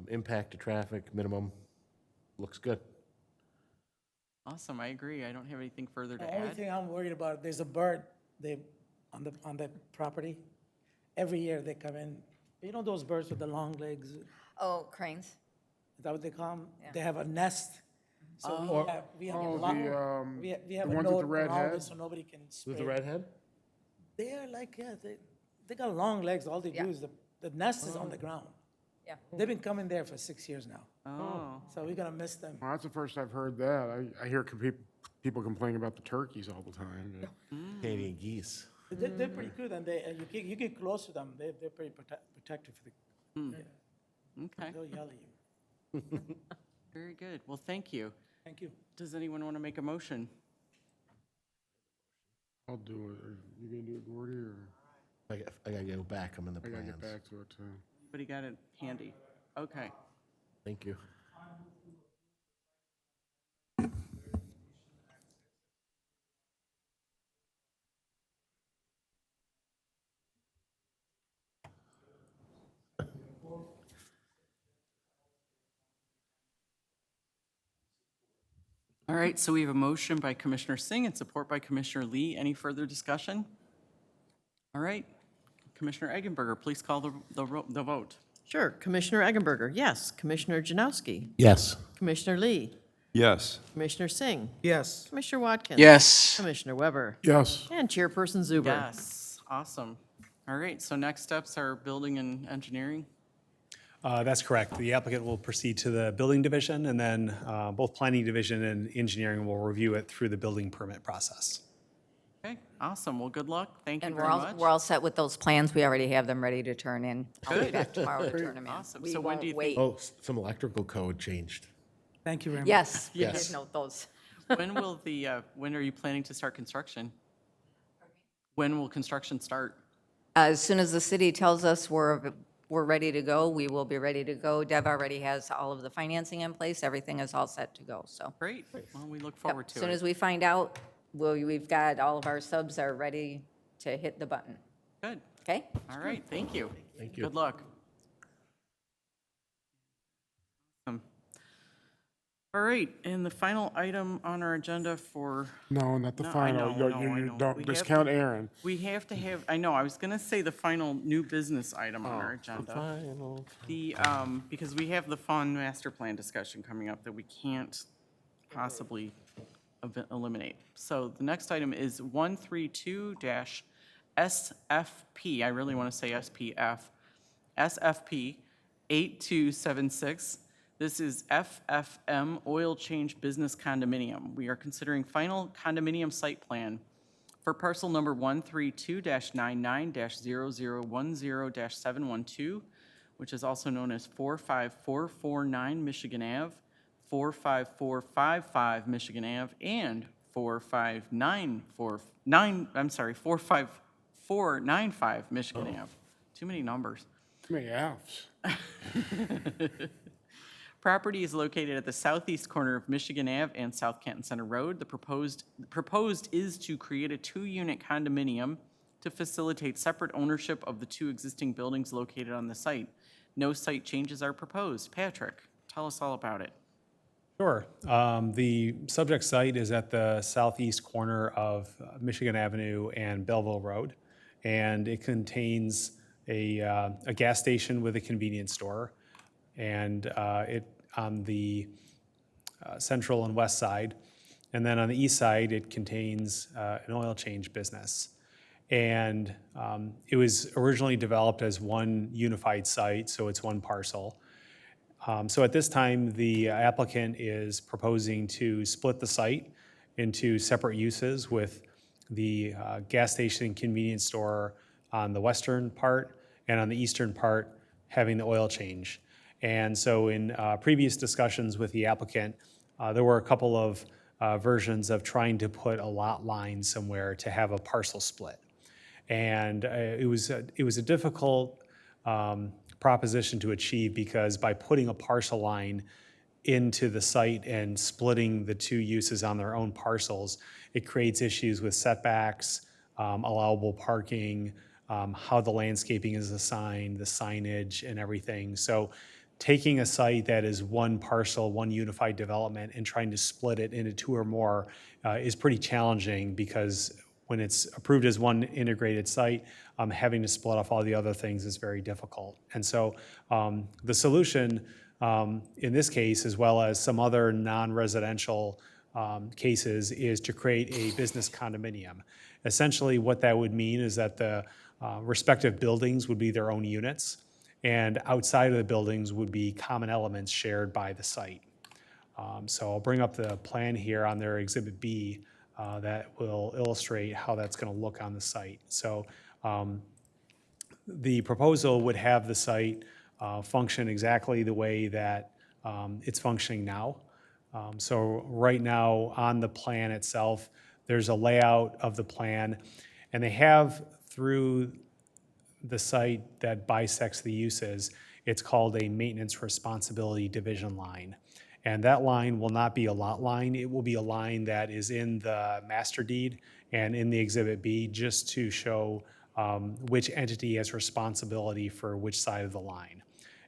Impact to traffic, minimum, looks good. Awesome, I agree. I don't have anything further to The only add. thing I'm worried about, there's a bird, on the property. Every year they come in, you know those birds with the long legs? Is Oh, cranes? that what they call them? Yeah. They have a nest. So we have a Oh, lot, we have the a ones with note the red around it head? so nobody can spray. With the redhead? They're like, they got long legs. All they Yeah. do is the nest is on the ground. Yeah. They've been coming there for 6 years now. Oh, So we're gonna miss them. Well, that's the first I've heard that. I hear people complaining about the turkeys all the time. but- Canadian geese. They're pretty good, and you get close to them, they're pretty protective. okay, They'll yell at you. very good. Well, thank you. Thank you. Does anyone want to make a motion? I'll do it. Are you gonna do it, Gordy, or I gotta go back, I'm in the I gotta get plans. back to it too? Everybody got it handy? Okay. Thank you. All right, so we have a motion by Commissioner Singh and support by Commissioner Lee. Any further discussion? All right, Commissioner Eggenberger, please call the vote. Sure, Commissioner Eggenberger, yes. Commissioner Janowski, Yes. Commissioner Lee, Yes. Commissioner Singh, Yes. Commissioner Watkins. Yes. Commissioner Weber, Yes. and Chairperson Zuber. Yes, awesome. All right, so next steps are building and engineering. That's correct. The applicant will proceed to the building division, and then both planning division and engineering will review it through the building permit process. Okay, awesome. Well, good luck. Thank you And very much. we're all set with those plans. We already have them ready to turn in. I'll be Good. back tomorrow to turn them in. Awesome. We So when do you won't think- wait. Oh, some electrical code changed. Thank you very much. Yes, we Yes. did note those. When are you planning to start construction? When will construction start? As soon as the city tells us we're ready to go, we will be ready to go. Deb already has all of the financing in place. Everything is all set to go, so. Great. Well, we look Yep, forward As to soon it. as we find out, we've got, all of our subs are ready to hit the button, Good. okay? All right, thank you. Thank you. Good luck. All right, and the final item on our agenda for, No, not the No, I final. know, You- no, you- I you know. Don't We have discount to- Aaron. we have to have, I know, I was going to say the final new business item on our agenda. Final. Because we have the fund master plan discussion coming up that we can't possibly eliminate. So the next item is 132-SFP, I really want to say SPF, SFP 8276. This is FFM Oil Change Business Condominium. We are considering final condominium site plan for parcel number 132-99-0010-712, which is also known as 45449 Michigan Ave, 45455 Michigan Ave, and 45495 Michigan Ave. Too many numbers. Too many Fs. Property is located at the southeast corner of Michigan Ave and South Canton Center Road. The proposed is to create a 2-unit condominium to facilitate separate ownership of the 2 existing buildings located on the site. No site changes are proposed. Patrick, tell us all about it. Sure. The subject site is at the southeast corner of Michigan Avenue and Belleville Road, and it contains a gas station with a convenience store, and it on the central and west side. And then on the east side, it contains an oil change business. And it was originally developed as one unified site, so it's one parcel. So at this time, the applicant is proposing to split the site into separate uses with the gas station and convenience store on the western part, and on the eastern part, having the oil change. And so in previous discussions with the applicant, there were a couple of versions of trying to put a lot line somewhere to have a parcel split. And it was a difficult proposition to achieve, because by putting a parcel line into the site and splitting the two uses on their own parcels, it creates issues with setbacks, allowable parking, how the landscaping is assigned, the signage and everything. So taking a site that is one parcel, one unified development, and trying to split it into two or more is pretty challenging, because when it's approved as one integrated site, having to split off all the other things is very difficult. And so the solution in this case, as well as some other non-residential cases, is to create a business condominium. Essentially, what that would mean is that the respective buildings would be their own units, and outside of the buildings would be common elements shared by the site. So I'll bring up the plan here on their Exhibit B that will illustrate how that's going to look on the site. So the proposal would have the site function exactly the way that it's functioning now. So right now on the plan itself, there's a layout of the plan, and they have through the site that bisects the uses, it's called a maintenance responsibility division line. And that line will not be a lot line. It will be a line that is in the master deed and in the Exhibit B, just to show which entity has responsibility for which side of the line.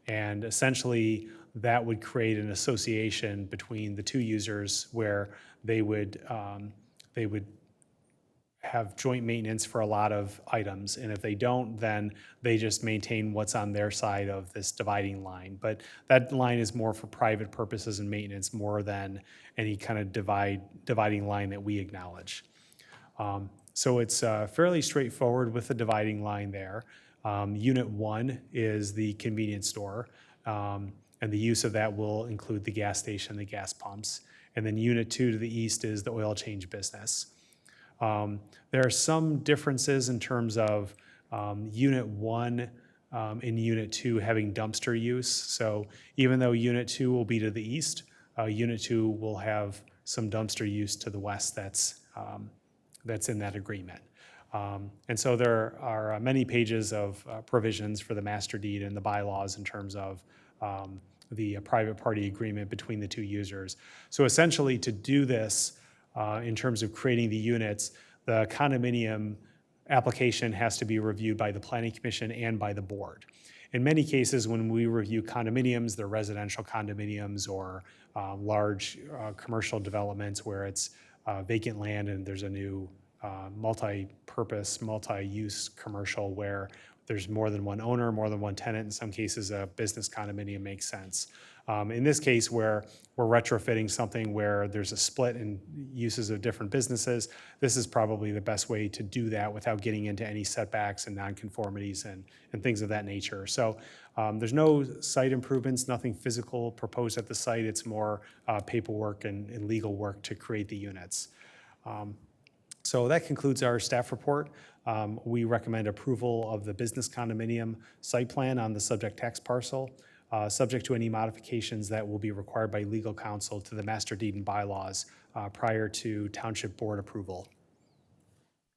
And essentially, that would create an association between the two users where they would have joint maintenance for a lot of items. And if they don't, then they just maintain what's on their side of this dividing line. But that line is more for private purposes and maintenance more than any kind of dividing line that we acknowledge. So it's fairly straightforward with the dividing line there. Unit 1 is the convenience store, and the use of that will include the gas station, the gas pumps. And then Unit 2 to the east is the oil change business. There are some differences in terms of Unit 1 and Unit 2 having dumpster use. So even though Unit 2 will be to the east, Unit 2 will have some dumpster use to the west that's in that agreement. And so there are many pages of provisions for the master deed and the bylaws in terms of the private party agreement between the two users. So essentially, to do this, in terms of creating the units, the condominium application has to be reviewed by the Planning Commission and by the board. In many cases, when we review condominiums, they're residential condominiums or large commercial developments where it's vacant land and there's a new multi-purpose, multi-use commercial where there's more than one owner, more than one tenant. In some cases, a business condominium makes sense. In this case, where we're retrofitting something where there's a split in uses of different businesses, this is probably the best way to do that without getting into any setbacks and nonconformities and things of that nature. So there's no site improvements, nothing physical proposed at the site. It's more paperwork and legal work to create the units. So that concludes our staff report. We recommend approval of the business condominium site plan on the subject tax parcel, subject to any modifications that will be required by legal counsel to the master deed and bylaws prior to township board approval.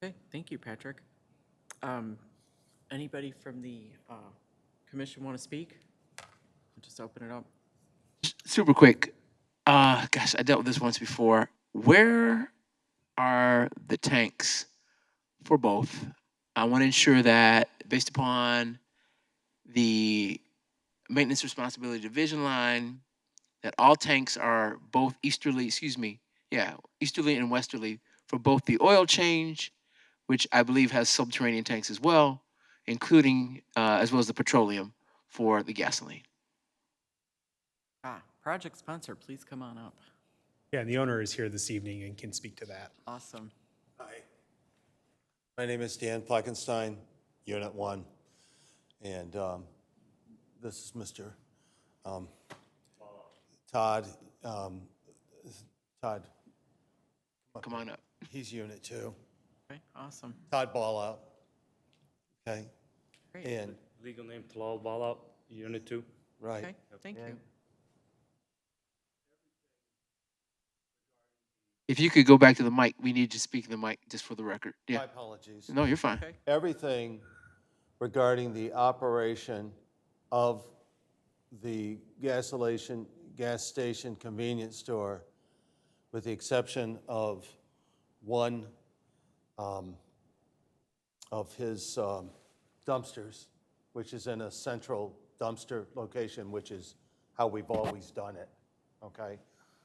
Okay, thank you, Patrick. Anybody from the commission want to speak? I'll just open it up. Super quick. Gosh, I dealt with this once before. Where are the tanks for both? I want to ensure that based upon the maintenance responsibility division line, that all tanks are both easterly and westerly for both the oil change, which I believe has subterranean tanks as well, including as well as the petroleum for the gasoline. Project sponsor, please come on up. Yeah, and the owner is here this evening and can speak to that. Awesome. My name is Dan Fleckenstein, Unit 1, and this is Mr. Todd. Todd, Come on up. he's Unit 2. Okay, awesome. Todd Ballout. Okay, Great. and, Legal name Talal Bala, Unit 2. right. Okay, thank you. If you could go back to the mic, we need you to speak in the mic just for the record. My Yeah. apologies. No, you're fine. Okay. Everything regarding the operation of the gas station convenience store, with the exception of one of his dumpsters, which is in a central dumpster location, which is how we've always done it, okay?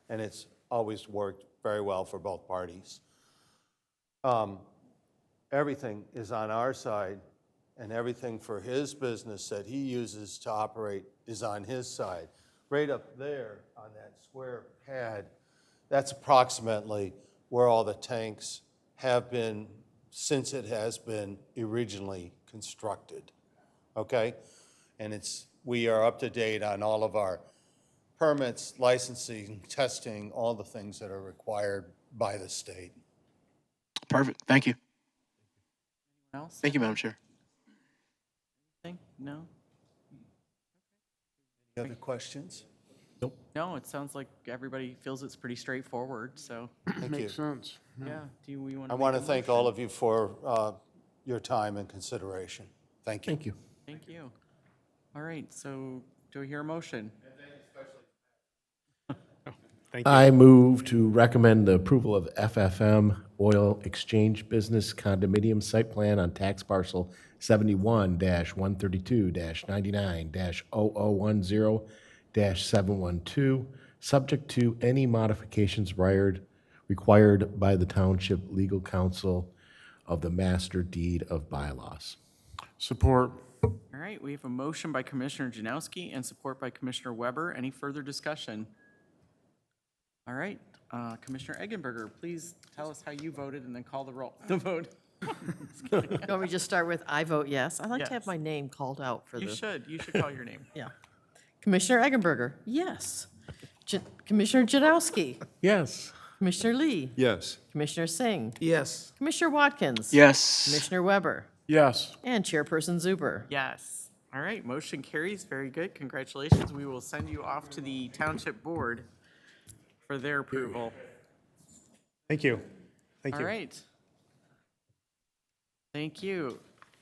And it's always worked very well for both parties. Everything is on our side, and everything for his business that he uses to operate is on his side. Right up there on that square pad, that's approximately where all the tanks have been since it has been originally constructed, okay? And we are up to date on all of our permits, licensing, testing, all the things that are required by the state. Perfect. Thank you. Anyone else? Thank you, Madam Chair. Anything? No? Any other questions? No, it sounds like everybody feels it's pretty straightforward, so, Thank you. Makes sense. yeah. Do we want I to? want to thank all of you for your time and consideration. Thank you. Thank you. Thank you. All right, so do I hear a motion? Thank you. I move to recommend the approval of FFM Oil Exchange Business Condominium Site Plan on tax parcel 71-132-99-0010-712, subject to any modifications required by the Township Legal Counsel of the Master Deed of Bylaws. Support. All right, we have a motion by Commissioner Janowski and support by Commissioner Weber. Any further discussion? All right, Commissioner Eggenberger, please tell us how you voted and then call the roll, the vote. You want me to just start with, I vote yes? I'd like to have Yes. my name called out for You this. should call your name. Yeah. Commissioner Eggenberger, yes. Commissioner Janowski, Yes. Commissioner Lee, Yes. Commissioner Singh, Yes. Commissioner Watkins. Yes. Commissioner Weber, Yes. and Chairperson Zuber. Yes. All right, motion carries. Very good. Congratulations. We will send you off to the Township Board for their approval. Thank you. Thank All you. right. Thank you.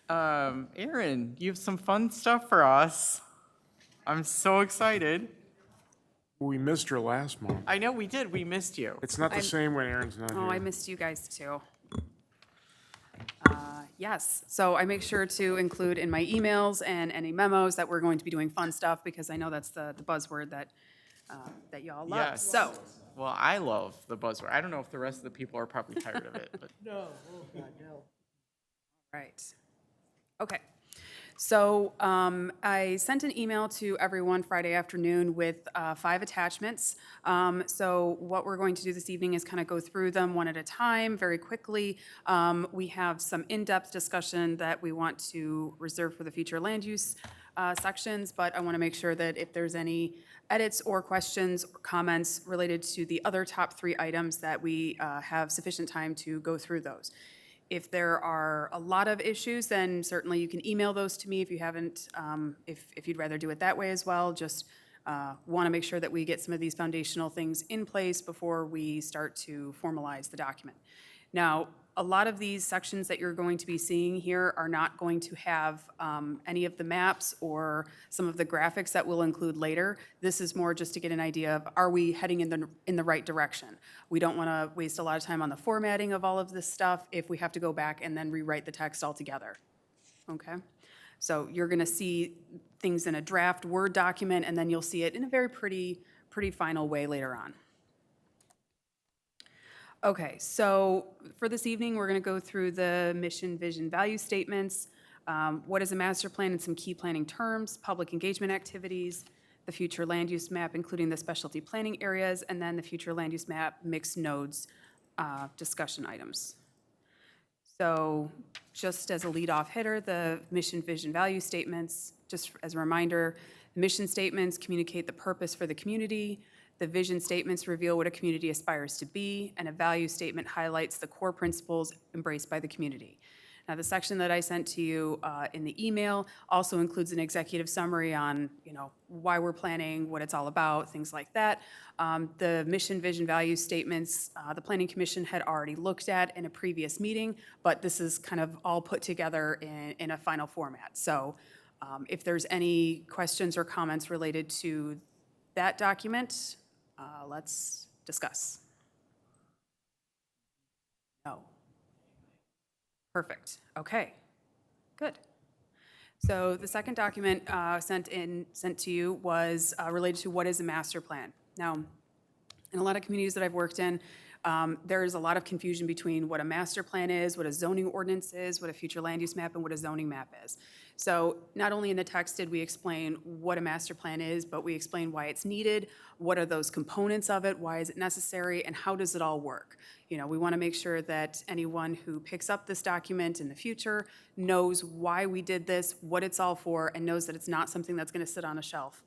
Aaron, you have some fun stuff for us. I'm so excited. We missed your last month. I know we did. We missed you. It's not the same when Aaron's not here. Oh, I missed you guys too. Yes, so I make sure to include in my emails and any memos that we're going to be doing fun stuff because I know that's the buzzword that y'all love. Yes. So, Well, I love the buzzword. I don't know if the rest of the people are probably tired of it, but right. Okay. So I sent an email to everyone Friday afternoon with 5 attachments. So what we're going to do this evening is kind of go through them one at a time very quickly. We have some in-depth discussion that we want to reserve for the future land use sections, but I want to make sure that if there's any edits or questions or comments related to the other top 3 items that we have sufficient time to go through those. If there are a lot of issues, then certainly you can email those to me if you haven't, if you'd rather do it that way as well. Just want to make sure that we get some of these foundational things in place before we start to formalize the document. Now, a lot of these sections that you're going to be seeing here are not going to have any of the maps or some of the graphics that we'll include later. This is more just to get an idea of, are we heading in the right direction? We don't want to waste a lot of time on the formatting of all of this stuff if we have to go back and then rewrite the text altogether. Okay? So you're going to see things in a draft Word document, and then you'll see it in a very pretty final way later on. Okay, so for this evening, we're going to go through the mission, vision, value statements, what is a master plan and some key planning terms, public engagement activities, the future land use map, including the specialty planning areas, and then the future land use map mixed nodes discussion items. So just as a lead-off hitter, the mission, vision, value statements, just as a reminder, the mission statements communicate the purpose for the community, the vision statements reveal what a community aspires to be, and a value statement highlights the core principles embraced by the community. Now, the section that I sent to you in the email also includes an executive summary on, why we're planning, what it's all about, things like that. The mission, vision, value statements, the Planning Commission had already looked at in a previous meeting, but this is kind of all put together in a final format. So if there's any questions or comments related to that document, let's discuss. No. Perfect. Okay. Good. So the second document sent to you was related to what is a master plan. Now, in a lot of communities that I've worked in, there is a lot of confusion between what a master plan is, what a zoning ordinance is, what a future land use map, and what a zoning map is. So not only in the text did we explain what a master plan is, but we explain why it's needed, what are those components of it, why is it necessary, and how does it all work. We want to make sure that anyone who picks up this document in the future knows why we did this, what it's all for, and knows that it's not something that's going to sit on a shelf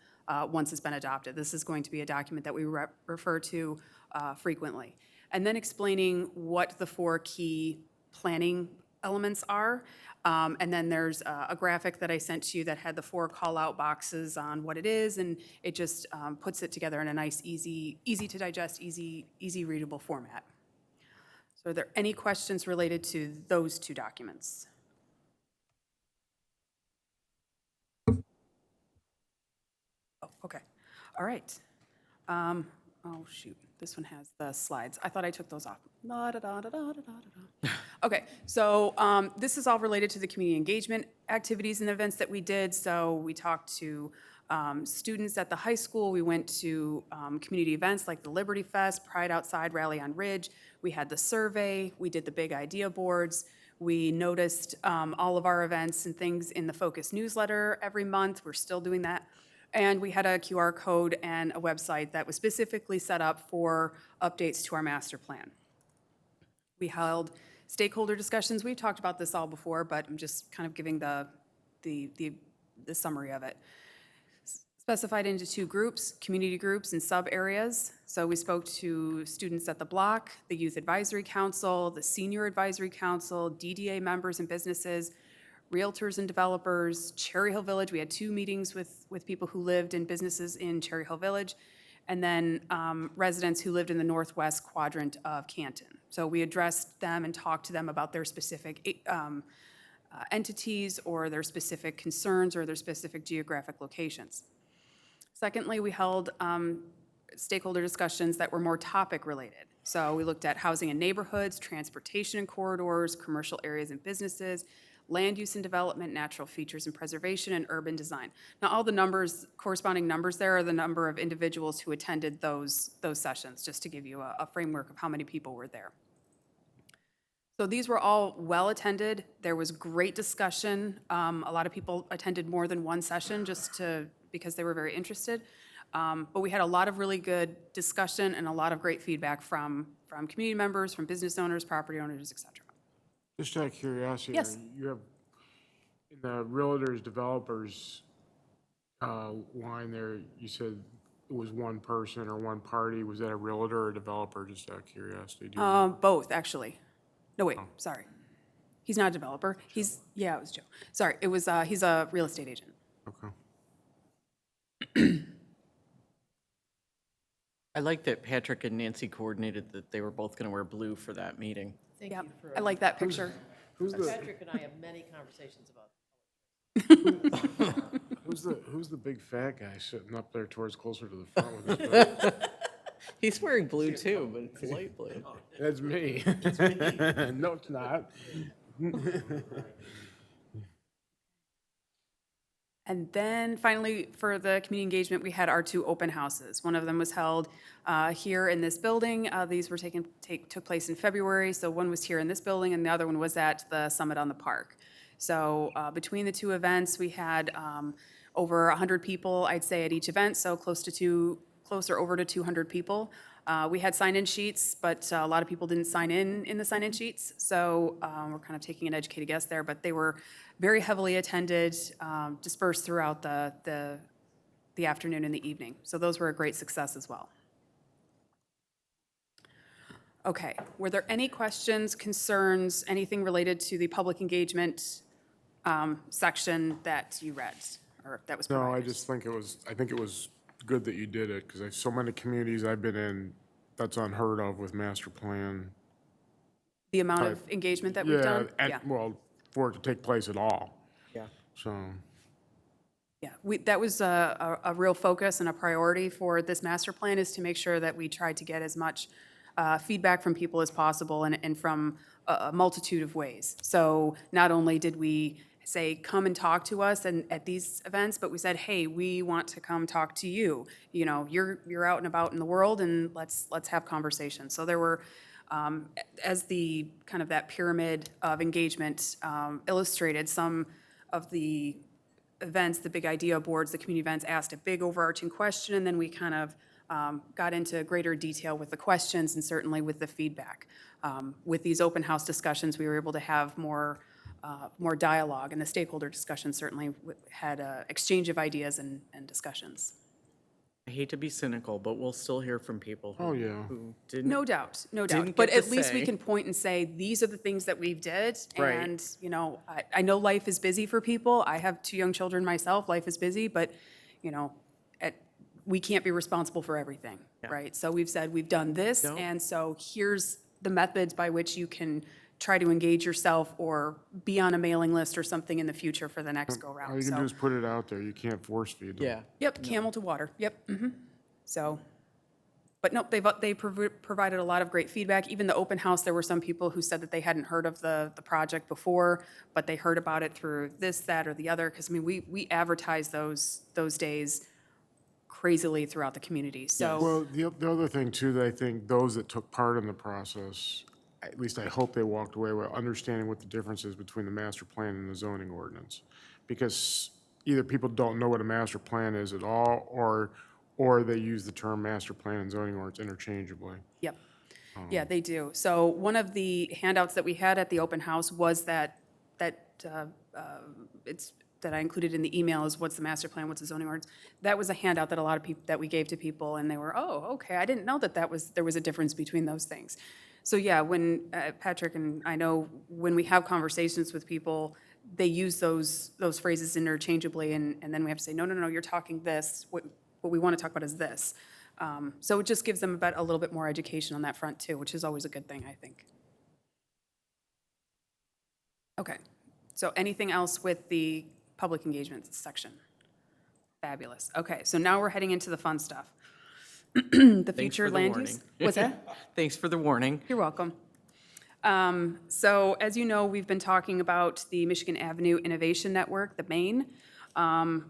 once it's been adopted. This is going to be a document that we refer to frequently. And then explaining what the 4 key planning elements are. And then there's a graphic that I sent to you that had the 4 call-out boxes on what it is, and it just puts it together in a nice, easy to digest, easy readable format. So are there any questions related to those 2 documents? Oh, okay. All right. Oh, shoot. This one has the slides. I thought I took those off. Okay, so this is all related to the community engagement activities and events that we did. So we talked to students at the high school. We went to community events like the Liberty Fest, Pride Outside, Rally on Ridge. We had the survey. We did the big idea boards. We noticed all of our events and things in the Focus newsletter every month. We're still doing that. And we had a QR code and a website that was specifically set up for updates to our master plan. We held stakeholder discussions. We've talked about this all before, but I'm just kind of giving the summary of it. Specified into 2 groups, community groups and sub-areas. So we spoke to students at the block, the Youth Advisory Council, the Senior Advisory Council, DDA members and businesses, realtors and developers, Cherry Hill Village. We had 2 meetings with people who lived in businesses in Cherry Hill Village, and then residents who lived in the northwest quadrant of Canton. So we addressed them and talked to them about their specific entities or their specific concerns or their specific geographic locations. Secondly, we held stakeholder discussions that were more topic related. So we looked at housing and neighborhoods, transportation and corridors, commercial areas and businesses, land use and development, natural features and preservation, and urban design. Now, all the numbers, corresponding numbers there are the number of individuals who attended those sessions, just to give you a framework of how many people were there. So these were all well attended. There was great discussion. A lot of people attended more than one session because they were very interested. But we had a lot of really good discussion and a lot of great feedback from community members, from business owners, property owners, et cetera. Just out of curiosity, Yes. you have in the realtors, developers line there, you said it was one person or one party. Was that a realtor or a developer, just out of curiosity? Do you know? Both, actually. No, wait, sorry. He's not a developer. It was Joe. Sorry, it was, he's a real estate agent. Okay. I like that Patrick and Nancy coordinated that they were both going to wear blue for that meeting. Thank Yep, you for. I like that picture. Patrick and I have many conversations about. Who's the big fat guy sitting up there closer to the front with his back? He's wearing blue too, but it's light blue. That's me. No, it's not. And then finally, for the community engagement, we had our 2 open houses. One of them was held here in this building. These were took place in February. So one was here in this building and the other one was at the Summit on the Park. So between the 2 events, we had over 100 people, I'd say, at each event, so closer over to 200 people. We had sign-in sheets, but a lot of people didn't sign in the sign-in sheets, so we're kind of taking an educated guess there, but they were very heavily attended, dispersed throughout the afternoon and the evening. So those were a great success as well. Okay, were there any questions, concerns, anything related to the public engagement section that you read, or that was No, provided? I just think I think it was good that you did it, because so many communities I've been in, that's unheard of with master plan. The amount of engagement that we've done? Yeah, well, for it to take place at all. Yeah. So, Yeah, that was a real focus and a priority for this master plan, is to make sure that we tried to get as much feedback from people as possible, and from a multitude of ways. So not only did we say, come and talk to us at these events, but we said, hey, we want to come talk to you. You know, you're out and about in the world, and let's have conversations. So there were, as the kind of that pyramid of engagement illustrated, some of the events, the big idea boards, the community events asked a big overarching question, and then we kind of got into greater detail with the questions and certainly with the feedback. With these open house discussions, we were able to have more dialogue, and the stakeholder discussion certainly had exchange of ideas and discussions. I hate to be cynical, but we'll still hear from people who didn't. No doubt, no didn't doubt. But get to at least we say. can point and say, these are the things that we've did. Right. And, you know, I know life is busy for people. I have 2 young children myself. Life is busy, but, you know, we can't be responsible for everything, right? So we've said, we've done this, No. and so here's the methods by which you can try to engage yourself or be on a mailing list or something in the future for the next go-round. all you can So- do is put it out there. You can't force feed them. Yeah. Yep, camel to water, yep. So, but no, they provided a lot of great feedback. Even the open house, there were some people who said that they hadn't heard of the project before, but they heard about it through this, that, or the other. Because, I mean, we advertise those days crazily throughout the community, so. Well, the other thing too, that I think those that took part in the process, at least I hope they walked away with understanding what the difference is between the master plan and the zoning ordinance. Because either people don't know what a master plan is at all, or they use the term master plan and zoning ordinance interchangeably. Yep. Yeah, they do. So one of the handouts that we had at the open house was that I included in the email is what's the master plan, what's the zoning ordinance. That was a handout that a lot of people, that we gave to people, and they were, oh, okay, I didn't know that there was a difference between those things. So yeah, when Patrick and I know when we have conversations with people, they use those phrases interchangeably, and then we have to say, no, you're talking this. What we want to talk about is this. So it just gives them a little bit more education on that front too, which is always a good thing, I think. Okay, so anything else with the public engagement section? Fabulous. Okay, so now we're heading into the fun stuff. The future land use. What's that? Thanks for the warning. You're welcome. So as you know, we've been talking about the Michigan Avenue Innovation Network, the MAIN,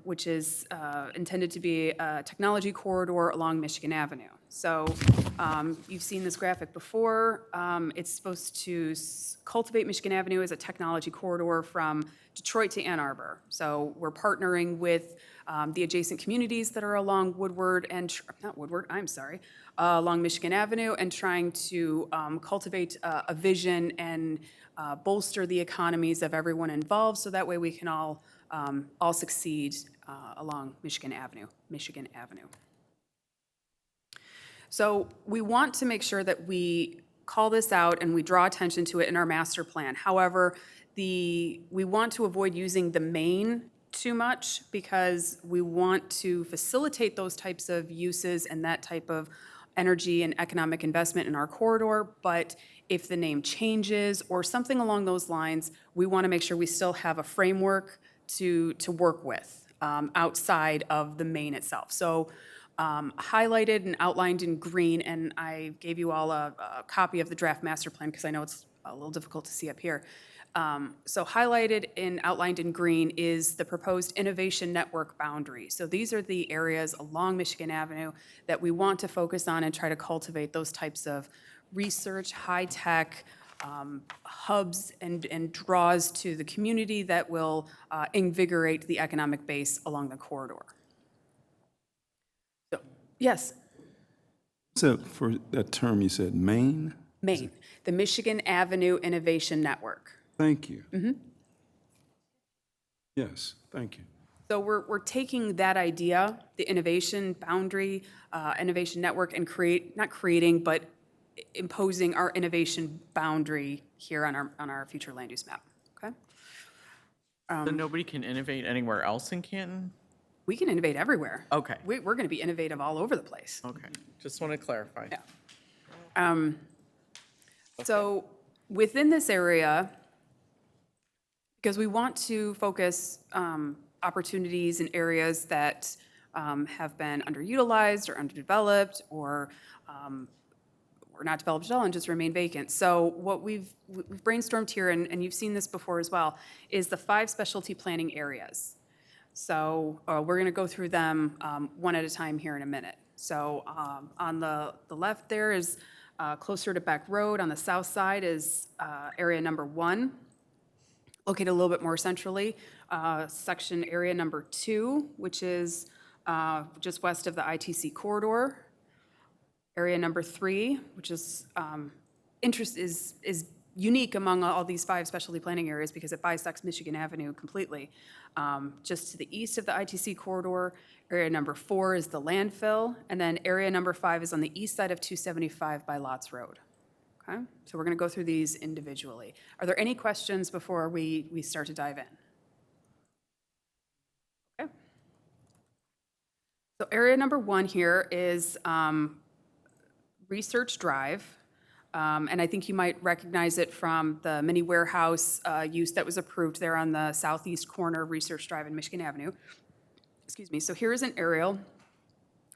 which is intended to be a technology corridor along Michigan Avenue. So you've seen this graphic before. It's supposed to cultivate Michigan Avenue as a technology corridor from Detroit to Ann Arbor. So we're partnering with the adjacent communities that are along along Michigan Avenue, and trying to cultivate a vision and bolster the economies of everyone involved, so that way we can all succeed along Michigan Avenue. So we want to make sure that we call this out and we draw attention to it in our master plan. However, we want to avoid using the main too much, because we want to facilitate those types of uses and that type of energy and economic investment in our corridor. But if the name changes or something along those lines, we want to make sure we still have a framework to work with outside of the main itself. So highlighted and outlined in green, and I gave you all a copy of the draft master plan because I know it's a little difficult to see up here. So highlighted and outlined in green is the proposed innovation network boundary. So these are the areas along Michigan Avenue that we want to focus on and try to cultivate those types of research, high-tech, hubs and draws to the community that will invigorate the economic base along the corridor. So, yes, So for that term, you said Maine? Maine, the Michigan Avenue Innovation Network. Thank you. Yes, thank you. So we're taking that idea, the innovation boundary, innovation network, and not creating, but imposing our innovation boundary here on our future land use map, okay? So nobody can innovate anywhere else in Canton? We can innovate everywhere. Okay. We're going to be innovative all over the place. Okay, just want to clarify. Yeah. So within this area, because we want to focus opportunities in areas that have been underutilized or underdeveloped or not developed at all and just remain vacant. So what we've brainstormed here, and you've seen this before as well, is the 5 specialty planning areas. So we're going to go through them one at a time here in a minute. So on the left there is closer to Beck Road. On the south side is area number 1, located a little bit more centrally. Section area number 2, which is just west of the ITC corridor. Area number 3, which is is unique among all these 5 specialty planning areas because it bisects Michigan Avenue completely. Just to the east of the ITC corridor, area number 4 is the landfill, and then area number 5 is on the east side of 275 by Lots Road. Okay, so we're going to go through these individually. Are there any questions before we start to dive in? Okay. So area number 1 here is Research Drive. And I think you might recognize it from the mini warehouse use that was approved there on the southeast corner of Research Drive and Michigan Avenue. Excuse me. So here is an aerial,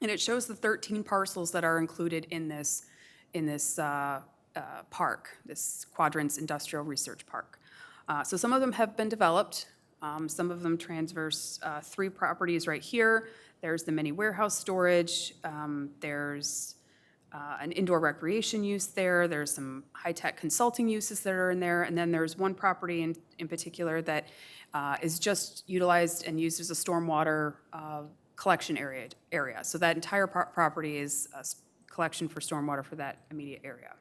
and it shows the 13 parcels that are included in this park, this Quadrants Industrial Research Park. So some of them have been developed. Some of them transverse 3 properties right here. There's the mini warehouse storage. There's an indoor recreation use there. There's some high-tech consulting uses that are in there. And then there's one property in particular that is just utilized and used as a stormwater collection area. So that entire property is a collection for stormwater for that immediate area.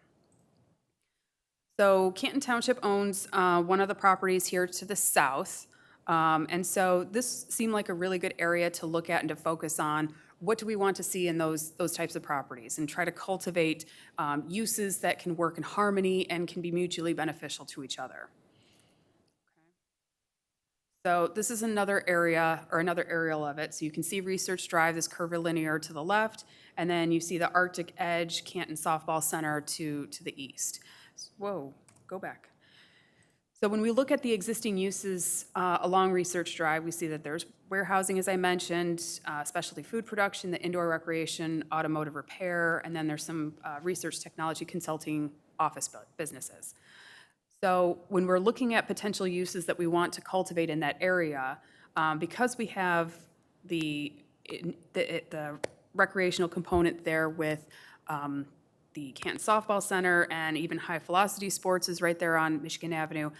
So Canton Township owns one of the properties here to the south. And so this seemed like a really good area to look at and to focus on. What do we want to see in those types of properties, and try to cultivate uses that can work in harmony and can be mutually beneficial to each other. So this is another area, or another aerial of it. So you can see Research Drive, this curvilinear to the left, and then you see the Arctic Edge Canton Softball Center to the east. Whoa, go back. So when we look at the existing uses along Research Drive, we see that there's warehousing, as I mentioned, specialty food production, the indoor recreation, automotive repair, and then there's some research technology consulting office businesses. So when we're looking at potential uses that we want to cultivate in that area, because we have the recreational component there with the Canton Softball Center, and even High Velocity Sports is right there on Michigan Avenue,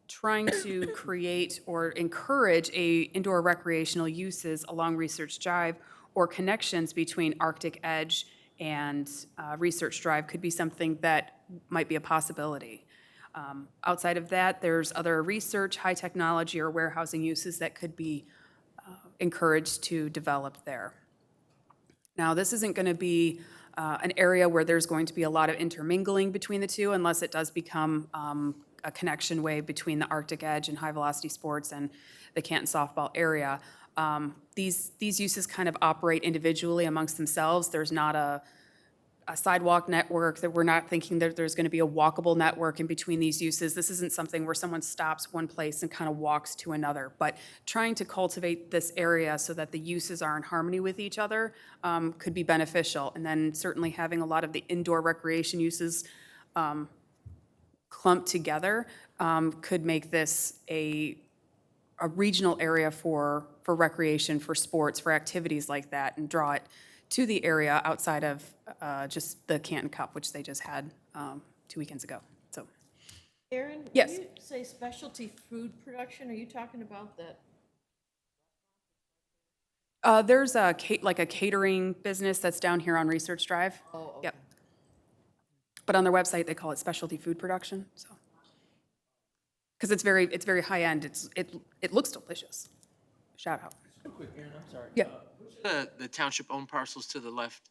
trying to create or encourage indoor recreational uses along Research Drive or connections between Arctic Edge and Research Drive could be something that might be a possibility. Outside of that, there's other research, high technology, or warehousing uses that could be encouraged to develop there. Now, this isn't going to be an area where there's going to be a lot of intermingling between the two unless it does become a connection way between the Arctic Edge and High Velocity Sports and the Canton Softball area. These uses kind of operate individually amongst themselves. There's not a sidewalk network, that we're not thinking that there's going to be a walkable network in between these uses. This isn't something where someone stops one place and kind of walks to another, but trying to cultivate this area so that the uses are in harmony with each other could be beneficial. And then certainly having a lot of the indoor recreation uses clumped together could make this a regional area for recreation, for sports, for activities like that, and draw it to the area outside of just the Canton Cup, which they just had 2 weekends ago, so. Aaron, when Yes. you say specialty food production, are you talking about that? There's a like a catering business that's down here on Research Drive. Oh, Yep. But on their website, they call it specialty food production, so. Because it's very high end. It looks delicious. Shout out. Yeah. The township-owned parcels to the left,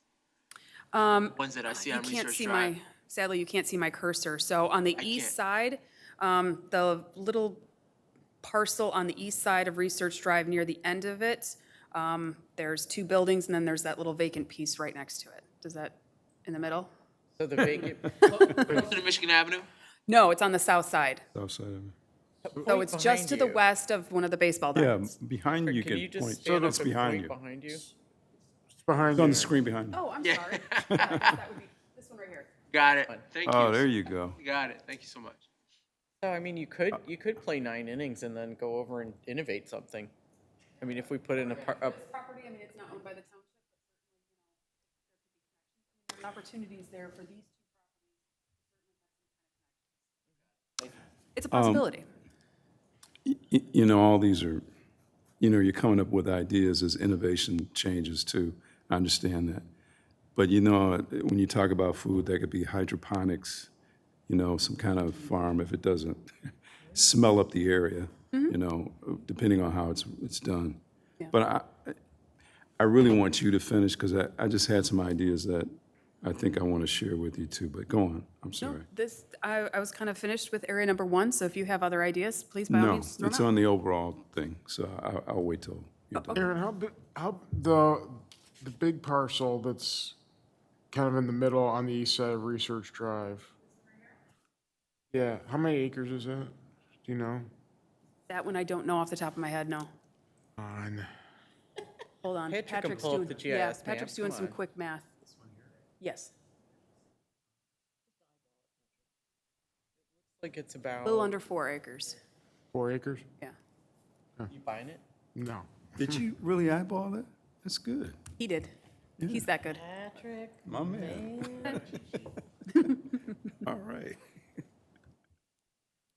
ones that I see You on can't Research see Drive. sadly, you can't see my cursor. So on the east side, the little parcel on the east side of Research Drive near the end of it, there's 2 buildings and then there's that little vacant piece right next to it. Does that, in the middle? So the vacant, Close to Michigan Avenue? No, it's on the south side. South side of it. So it's just to the west of one of the baseball Yeah, diamonds. behind you can you can just point. stand up It's and behind point you. behind you? It's behind It's on you. the screen behind you. Oh, I'm Yeah. sorry. That would be this one right here. Got it. Thank you. Oh, there you go. Got it. Thank you so much. So, I mean, you could play 9 innings and then go over and innovate something. I mean, if we put in a This property, I mean, it's not owned by the township, but certainly, there's opportunities there for these 2 properties. It's a possibility. You know, all these are, you know, you're coming up with ideas as innovation changes too. I understand that. But you know, when you talk about food, that could be hydroponics, you know, some kind of farm if it doesn't smell up the area, you know, depending on how it's done. Yeah. But I really want you to finish because I just had some ideas that I think I want to share with you too, but go on, I'm No, sorry. I was kind of finished with area number 1, so if you have other ideas, please by all No, means throw it's them out. on the overall thing, so I'll wait till you're done. Aaron, how the big parcel that's kind of in the middle on the east side of Research Drive? Yeah, how many acres is that? Do you know? That one I don't know off the top of my head, no. On. Hold on. Patrick can Patrick's pull up doing, the GIS yeah, map, Patrick's doing come some on. quick math. Yes, like it's about. a little under 4 acres. 4 acres? Yeah. You buying it? No. Did you really eyeball that? That's good. He did. He's that good. Patrick? My man. All right.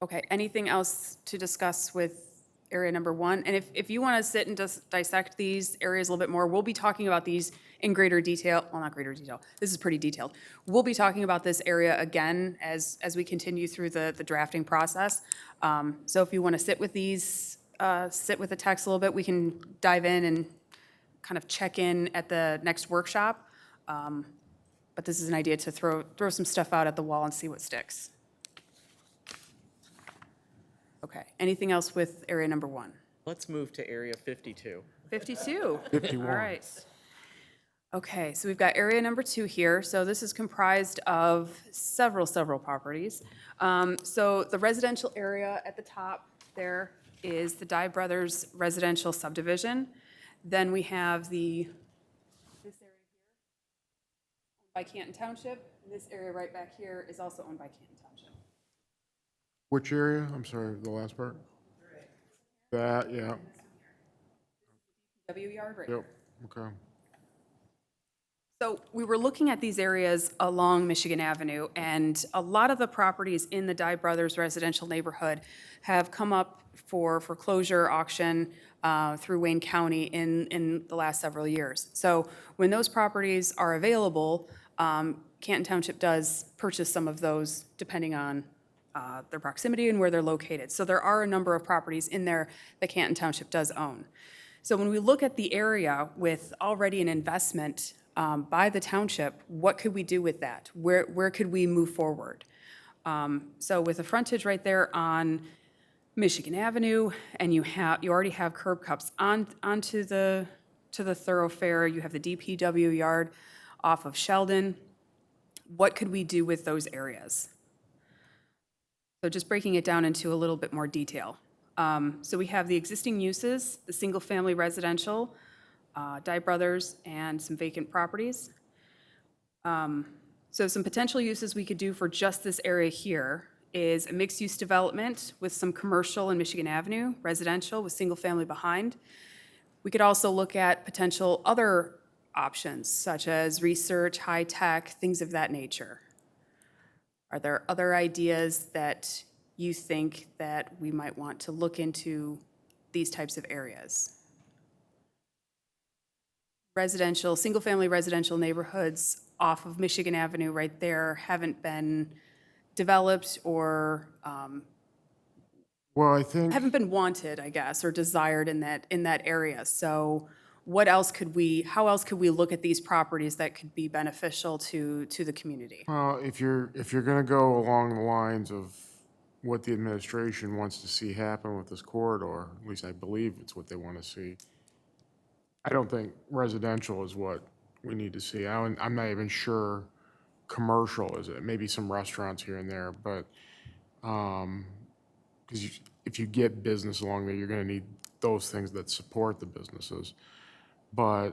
Okay, anything else to discuss with area number 1? And if you want to sit and just dissect these areas a little bit more, we'll be talking about these in greater detail. Well, not greater detail. This is pretty detailed. We'll be talking about this area again as we continue through the drafting process. So if you want to sit with these, sit with the text a little bit, we can dive in and kind of check in at the next workshop. But this is an idea to throw some stuff out at the wall and see what sticks. Okay, anything else with area number 1? Let's move to area 52. 52. 51. All right. Okay, so we've got area number 2 here. So this is comprised of several properties. So the residential area at the top there is the Dye Brothers residential subdivision. Then we have this area here, owned by Canton Township. And this area right back here is also owned by Canton Township. Which area? I'm sorry, the last part? That, yeah, W yard right here. yep, okay. So we were looking at these areas along Michigan Avenue, and a lot of the properties in the Dye Brothers residential neighborhood have come up for foreclosure auction through Wayne County in the last several years. So when those properties are available, Canton Township does purchase some of those depending on their proximity and where they're located. So there are a number of properties in there that Canton Township does own. So when we look at the area with already an investment by the township, what could we do with that? Where could we move forward? So with the frontage right there on Michigan Avenue, and you already have curb cuts onto the thoroughfare. You have the DPW yard off of Sheldon. What could we do with those areas? So just breaking it down into a little bit more detail. So we have the existing uses, the single-family residential, Dye Brothers, and some vacant properties. So some potential uses we could do for just this area here is a mixed-use development with some commercial in Michigan Avenue, residential with single-family behind. We could also look at potential other options, such as research, high-tech, things of that nature. Are there other ideas that you think that we might want to look into these types of areas? Residential, single-family residential neighborhoods off of Michigan Avenue right there haven't been developed or Well, I think, haven't been wanted, I guess, or desired in that area. So what else how else could we look at these properties that could be beneficial to the community? well, if you're gonna go along the lines of what the administration wants to see happen with this corridor, at least I believe it's what they want to see, I don't think residential is what we need to see. I'm not even sure commercial is it, maybe some restaurants here and there, but, because if you get business along there, you're gonna need those things that support the businesses. But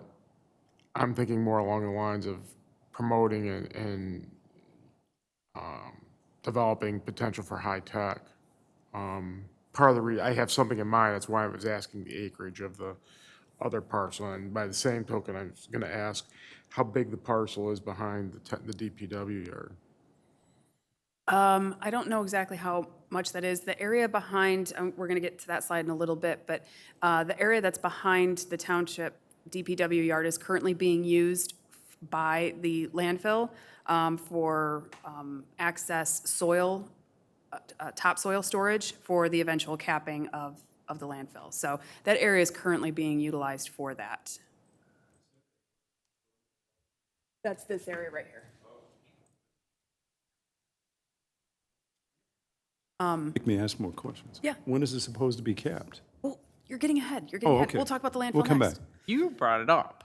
I'm thinking more along the lines of promoting and developing potential for high tech. Part of the I have something in mind, that's why I was asking the acreage of the other parcel. And by the same token, I was gonna ask how big the parcel is behind the DPW yard. I don't know exactly how much that is. The area behind, we're going to get to that slide in a little bit, but the area that's behind the township DPW yard is currently being used by the landfill for access soil, topsoil storage for the eventual capping of the landfill. So that area is currently being utilized for that. That's this area right here. Make me ask more questions. Yeah. When is it supposed to be capped? Well, you're getting ahead. You're getting ahead. Okay. We'll talk about the landfill We'll come next. back. You brought it up.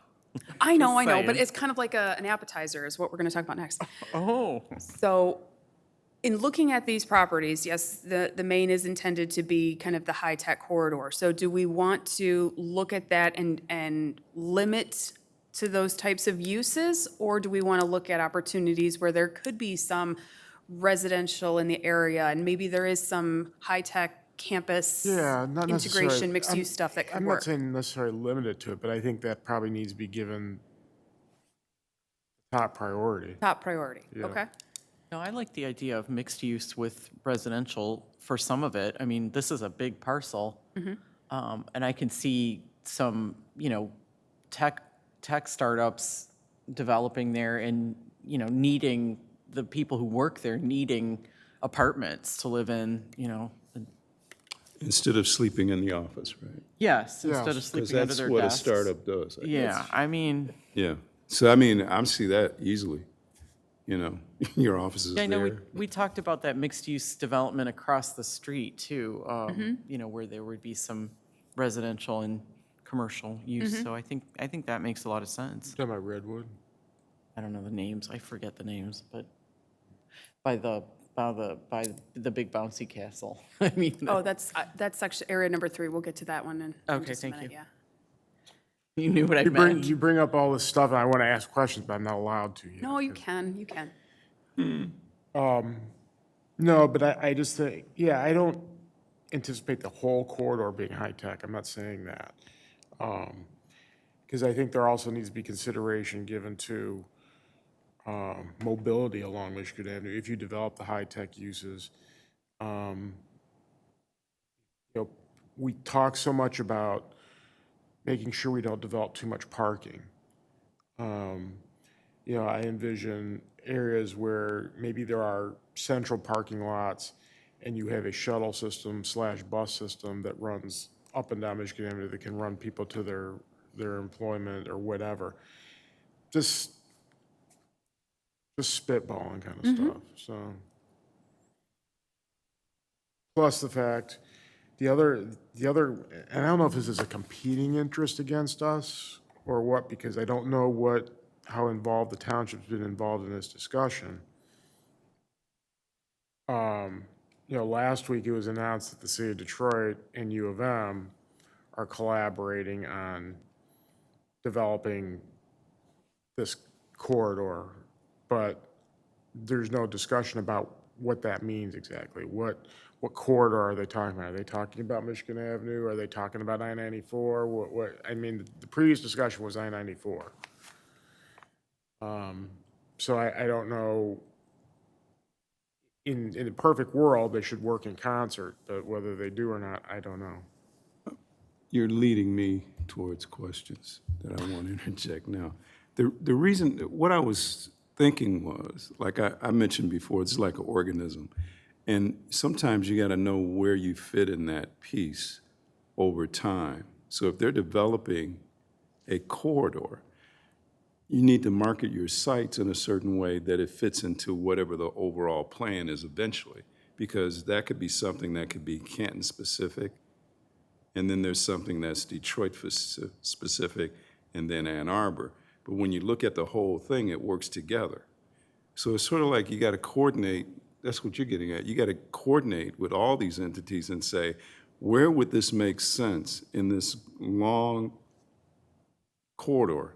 I know, Just but saying. it's kind of like an appetizer is what we're going to talk about next. Oh. So in looking at these properties, yes, the main is intended to be kind of the high-tech corridor. So do we want to look at that and limit to those types of uses? Or do we want to look at opportunities where there could be some residential in the area and maybe there is some high-tech campus Yeah, not necessarily. integration, mixed-use stuff that could I'm work? not saying necessarily limited to it, but I think that probably needs to be given top priority. Top priority, Yeah. okay? No, I like the idea of mixed use with residential for some of it. I mean, this is a big parcel. And I can see some, tech startups developing there and, needing, the people who work there needing apartments to live in, Instead of sleeping in the office, right? Yes, Yeah. instead of Because sleeping under that's their what a desks. startup does. I Yeah, guess. I mean, Yeah. So, I mean, I see that easily, your office is I know there. we talked about that mixed-use development across the street too, where there would be some residential and commercial use. So I think that makes a lot of sense. Talking about Redwood? I don't know the names, I forget the names, but by the big bouncy castle. I mean, Oh, that's section, area number 3. We'll get to that one in Okay, just a thank minute, you. yeah. you knew what I You meant. bring up all this stuff, and I want to ask questions, but I'm not allowed to yet. No, you can. No, but I just think, yeah, I don't anticipate the whole corridor being high-tech. I'm not saying that. Because I think there also needs to be consideration given to mobility along Michigan Avenue. If you develop the high-tech uses, we talk so much about making sure we don't develop too much parking. I envision areas where maybe there are central parking lots and you have a shuttle system / bus system that runs up and down Michigan Avenue that can run people to their employment or whatever. Just spitballing kind of stuff, so. Plus the fact, the other, and I don't know if this is a competing interest against us or what, because I don't know how involved the township's been involved in this discussion. Last week it was announced that the city of Detroit and U of M are collaborating on developing this corridor, but there's no discussion about what that means exactly. What corridor are they talking about? Are they talking about Michigan Avenue? Are they talking about I-94? I mean, the previous discussion was I-94. So I don't know in the perfect world, they should work in concert, but whether they do or not, I don't know. You're leading me towards questions that I want to interject now. The reason, what I was thinking was, like I mentioned before, it's like an organism. And sometimes you got to know where you fit in that piece over time. So if they're developing a corridor, you need to market your sites in a certain way that it fits into whatever the overall plan is eventually, because that could be something that could be Canton specific, and then there's something that's Detroit specific, and then Ann Arbor. But when you look at the whole thing, it works together. So it's sort of like you got to coordinate, that's what you're getting at. You got to coordinate with all these entities and say, where would this make sense in this long corridor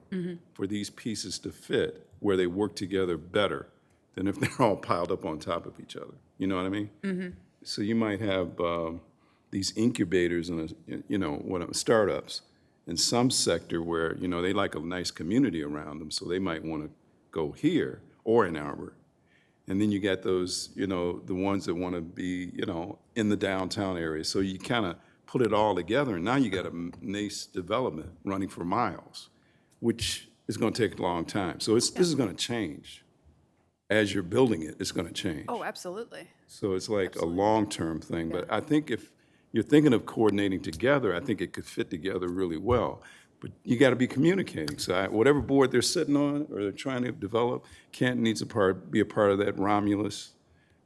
for these pieces to fit, where they work together better than if they're all piled up on top of each other? You know what I mean? So you might have these incubators and, startups in some sector where, they like a nice community around them, so they might want to go here or in Arbor. And then you got those, the ones that want to be, in the downtown area. So you kind of put it all together, and now you got a nice development running for miles, which is going to take a long time. So this is going to change. As you're building it, it's going to change. Oh, absolutely. So it's like a long-term thing. But I think if you're thinking of coordinating together, I think it could fit together really well. But you got to be communicating. So whatever board they're sitting on or they're trying to develop, Canton needs be a part of that. Romulus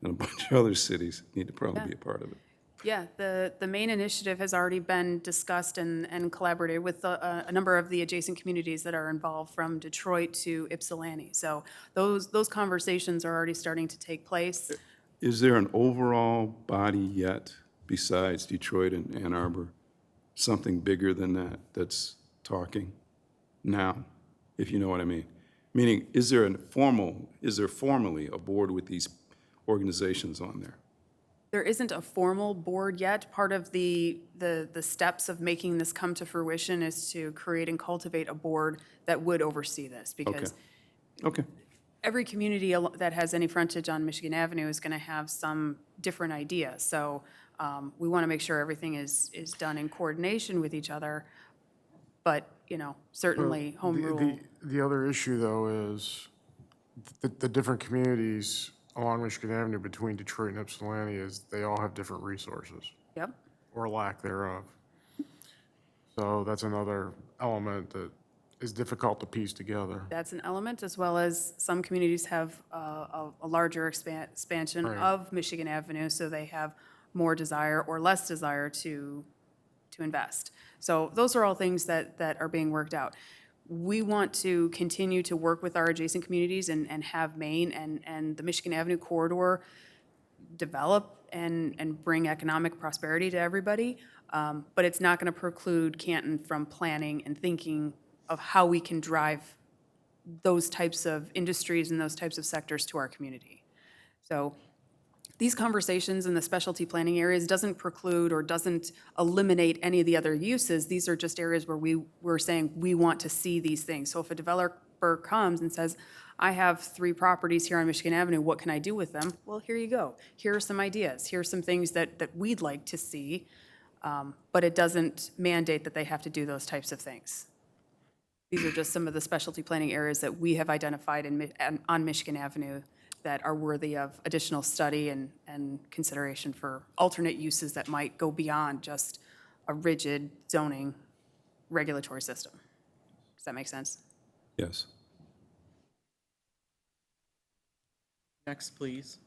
and a bunch of other cities need to probably be a part of it. Yeah, the main initiative has already been discussed and collaborated with a number of the adjacent communities that are involved, from Detroit to Ypsilanti. So those conversations are already starting to take place. Is there an overall body yet, besides Detroit and Ann Arbor, something bigger than that that's talking now, if you know what I mean? Meaning, is there formally a board with these organizations on there? There isn't a formal board yet. Part of the steps of making this come to fruition is to create and cultivate a board that would oversee this, because Okay. every community that has any frontage on Michigan Avenue is going to have some different idea. So we want to make sure everything is done in coordination with each other. But, certainly home rule. The other issue, though, is the different communities along Michigan Avenue between Detroit and Ypsilanti is they all have different resources, Yep. or lack thereof. So that's another element that is difficult to piece together. That's an element, as well as some communities have a larger expansion Right. of Michigan Avenue, so they have more desire or less desire to invest. So those are all things that are being worked out. We want to continue to work with our adjacent communities and have Maine and the Michigan Avenue corridor develop and bring economic prosperity to everybody. But it's not going to preclude Canton from planning and thinking of how we can drive those types of industries and those types of sectors to our community. So these conversations in the specialty planning areas doesn't preclude or doesn't eliminate any of the other uses. These are just areas where we're saying we want to see these things. So if a developer comes and says, I have 3 properties here on Michigan Avenue, what can I do with them? Well, here you go. Here are some ideas. Here are some things that we'd like to see, but it doesn't mandate that they have to do those types of things. These are just some of the specialty planning areas that we have identified on Michigan Avenue that are worthy of additional study and consideration for alternate uses that might go beyond just a rigid zoning regulatory system. Does that make sense? Yes. Next, please.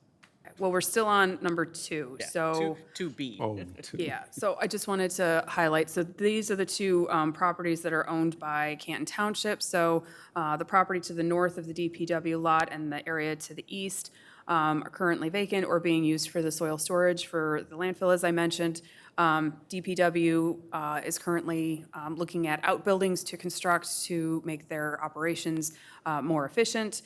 Well, we're still on number 2, Yeah, so. 2B. Oh, two. Yeah, so I just wanted to highlight, so these are the 2 properties that are owned by Canton Township. So the property to the north of the DPW lot and the area to the east are currently vacant or being used for the soil storage for the landfill, as I mentioned. DPW is currently looking at outbuildings to construct to make their operations more efficient.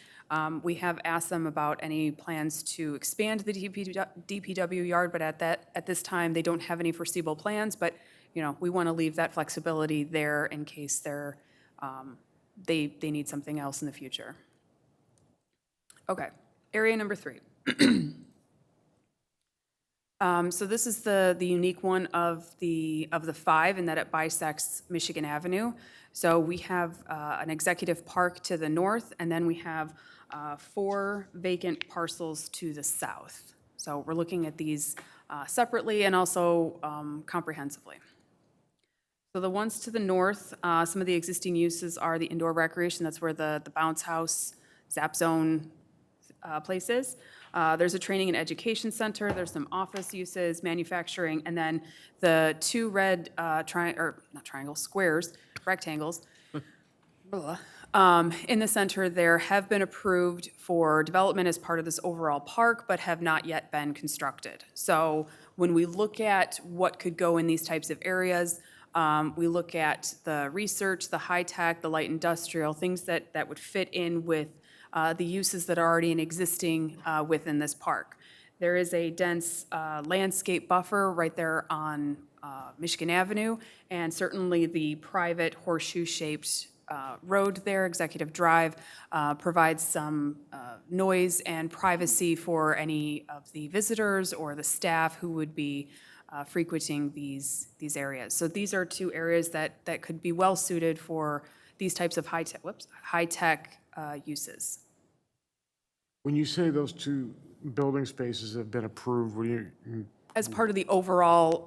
We have asked them about any plans to expand the DPW yard, but at this time, they don't have any foreseeable plans. But we want to leave that flexibility there in case they need something else in the future. Okay, area number 3. So this is the unique one of the five, in that it bisects Michigan Avenue. So we have an executive park to the north, and then we have 4 vacant parcels to the south. So we're looking at these separately and also comprehensively. So the ones to the north, some of the existing uses are the indoor recreation. That's where the bounce house, Zap Zone place is. There's a training and education center. There's some office uses, manufacturing, and then the 2 red squares, rectangles. In the center there have been approved for development as part of this overall park, but have not yet been constructed. So when we look at what could go in these types of areas, we look at the research, the high-tech, the light industrial, things that would fit in with the uses that are already existing within this park. There is a dense landscape buffer right there on Michigan Avenue, and certainly the private horseshoe-shaped road there, Executive Drive, provides some noise and privacy for any of the visitors or the staff who would be frequenting these areas. So these are 2 areas that could be well suited for these types of high-tech uses. When you say those 2 building spaces have been approved, what do you? As part of the overall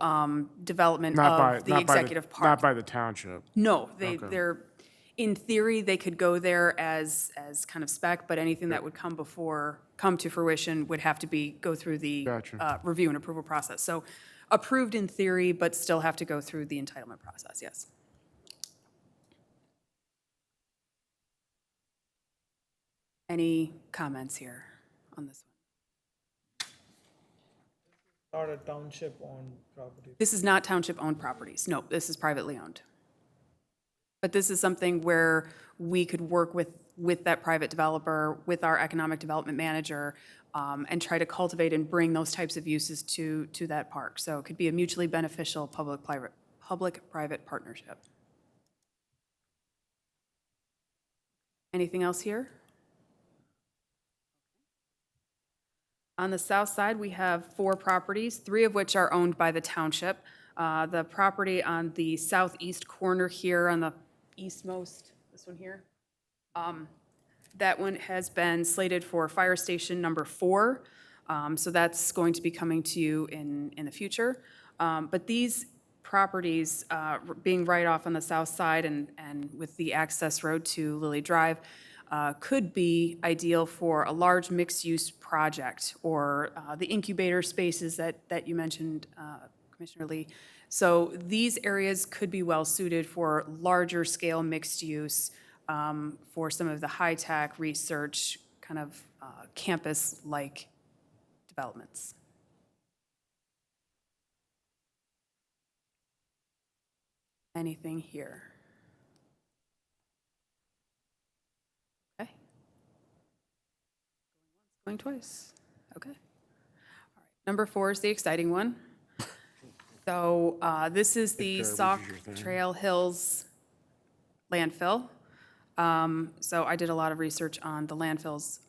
development of the executive park. Not by the township? No, Okay. they're, in theory, they could go there as kind of spec, but anything that would come to fruition would have to go through the review and approval process. So approved in theory, but still have to go through the entitlement process, yes. Any comments here on this one? Not a township-owned property. This is not township-owned properties. No, this is privately owned. But this is something where we could work with that private developer, with our economic development manager, and try to cultivate and bring those types of uses to that park. So it could be a mutually beneficial public-private partnership. Anything else here? On the south side, we have 4 properties, 3 of which are owned by the township. The property on the southeast corner here, on the eastmost, this one here, that one has been slated for fire station number 4. So that's going to be coming to you in the future. But these properties, being right off on the south side and with the access road to Lily Drive, could be ideal for a large mixed-use project, or the incubator spaces that you mentioned, Commissioner Lee. So these areas could be well-suited for larger-scale mixed-use, for some of the high-tech research, kind of campus-like developments. Anything here? Okay. Going twice. Okay. All right. Number 4 is the exciting one. So this is the Sauk Trail Hills landfill. So I did a lot of research on the landfills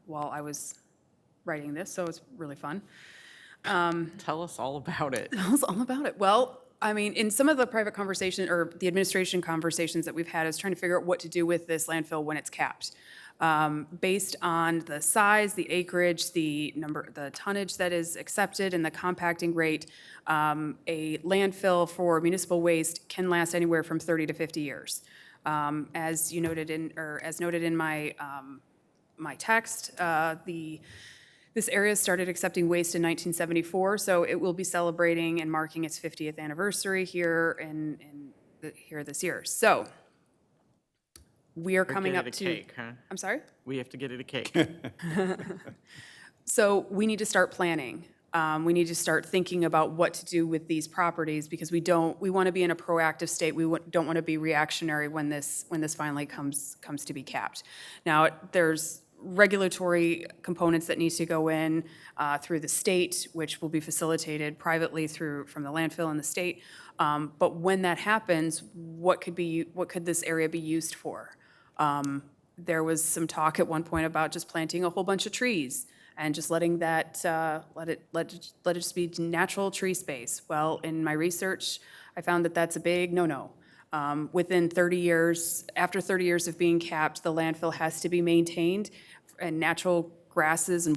while I was writing this, so it's really fun. Tell us all about it. Tell us all about it. Well, I mean, in some of the private conversation or the administration conversations that we've had is trying to figure out what to do with this landfill when it's capped. Based on the size, the acreage, the tonnage that is accepted, and the compacting rate, a landfill for municipal waste can last anywhere from 30 to 50 years. As noted in my my text, this area started accepting waste in 1974, so it will be celebrating and marking its 50th anniversary here here this year. So we are coming up to. Cake, huh? I'm sorry? We have to get it a cake. So we need to start planning. We need to start thinking about what to do with these properties, because we want to be in a proactive state. We don't want to be reactionary when this finally comes to be capped. Now, there's regulatory components that needs to go in through the state, which will be facilitated privately from the landfill and the state. But when that happens, what could this area be used for? There was some talk at one point about just planting a whole bunch of trees and just letting that, let it just be natural tree space. Well, in my research, I found that that's a big no-no. Within 30 years, after 30 years of being capped, the landfill has to be maintained, and natural grasses and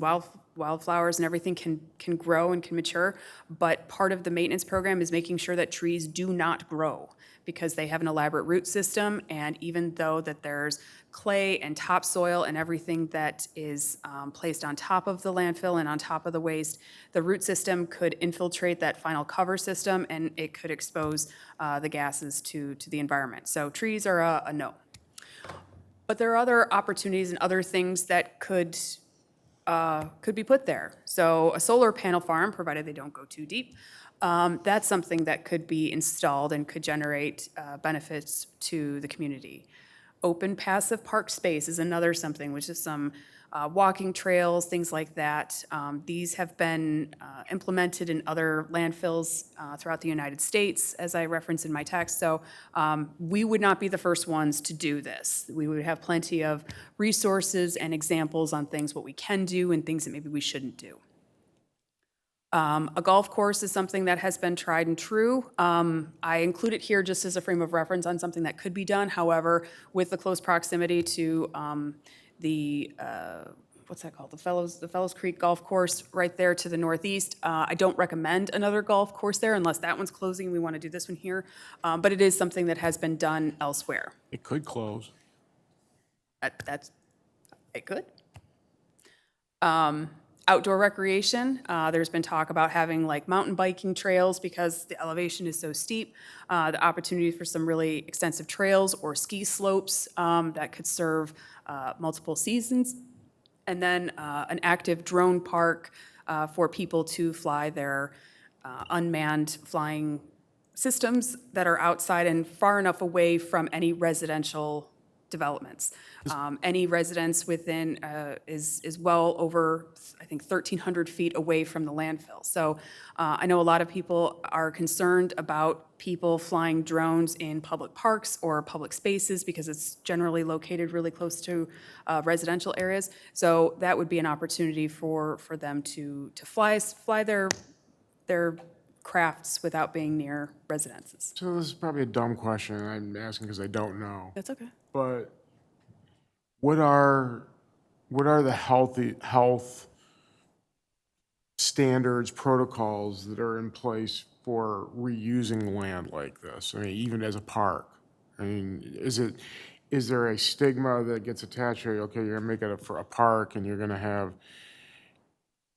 wildflowers and everything can grow and can mature. But part of the maintenance program is making sure that trees do not grow, because they have an elaborate root system, and even though that there's clay and topsoil and everything that is placed on top of the landfill and on top of the waste, the root system could infiltrate that final cover system, and it could expose the gases to the environment. So trees are a no. But there are other opportunities and other things that could be put there. So a solar panel farm, provided they don't go too deep, that's something that could be installed and could generate benefits to the community. Open passive park space is another something, which is some walking trails, things like that. These have been implemented in other landfills throughout the United States, as I referenced in my text. So we would not be the first ones to do this. We would have plenty of resources and examples on things what we can do and things that maybe we shouldn't do. A golf course is something that has been tried and true. I include it here just as a frame of reference on something that could be done. However, with the close proximity to what's that called? The Fellows Creek Golf Course right there to the northeast. I don't recommend another golf course there unless that one's closing. We want to do this one here. But it is something that has been done elsewhere. It could close. It could. Outdoor recreation, there's been talk about having like mountain biking trails because the elevation is so steep. The opportunity for some really extensive trails or ski slopes that could serve multiple seasons. And then an active drone park for people to fly their unmanned flying systems that are outside and far enough away from any residential developments. Any residence within is well over, I think, 1,300 feet away from the landfill. So I know a lot of people are concerned about people flying drones in public parks or public spaces because it's generally located really close to residential areas. So that would be an opportunity for them to fly their crafts without being near residences. So this is probably a dumb question, and I'm asking because I don't know. That's okay. But what are the health standards, protocols that are in place for reusing land like this? I mean, even as a park. I mean, is there a stigma that gets attached here? Okay, you're gonna make it a park, and you're gonna have.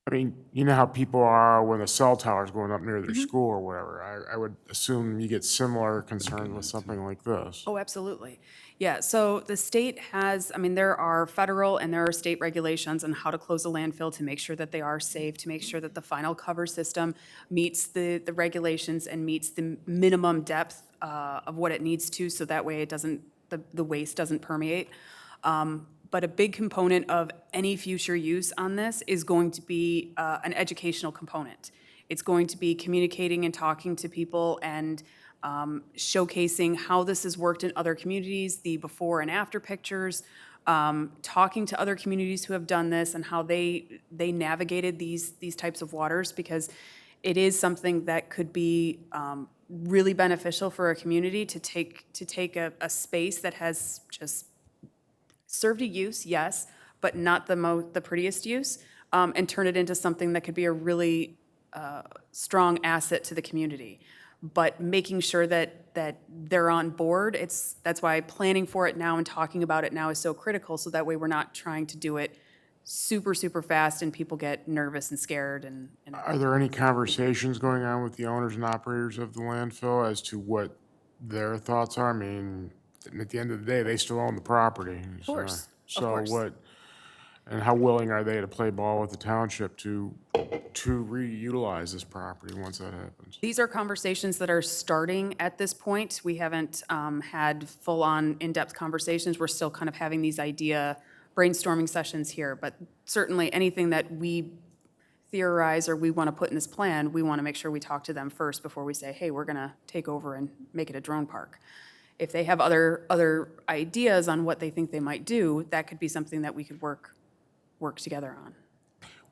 I mean, you know how people are when the cell tower's going up near their school or whatever. I would assume you get similar concerns with something like this. Oh, absolutely. Yeah, so the state has, I mean, there are federal and there are state regulations on how to close a landfill to make sure that they are safe, to make sure that the final cover system meets the regulations and meets the minimum depth of what it needs to, so that way it doesn't, the waste doesn't permeate. But a big component of any future use on this is going to be an educational component. It's going to be communicating and talking to people and showcasing how this has worked in other communities, the before and after pictures, talking to other communities who have done this and how they navigated these types of waters, because it is something that could be really beneficial for a community to take a space that has just served a use, yes, but not the prettiest use, and turn it into something that could be a really strong asset to the community. But making sure that they're on board, that's why planning for it now and talking about it now is so critical, so that way we're not trying to do it super, super fast and people get nervous and scared. And Are there any conversations going on with the owners and operators of the landfill as to what their thoughts are? I mean, at the end of the day, they still own the property. Of course, of So course. and how willing are they to play ball with the township to reutilize this property once that happens? These are conversations that are starting at this point. We haven't had full-on in-depth conversations. We're still kind of having these idea brainstorming sessions here, but certainly anything that we theorize or we want to put in this plan, we want to make sure we talk to them first before we say, hey, we're going to take over and make it a drone park. If they have other ideas on what they think they might do, that could be something that we could work together on.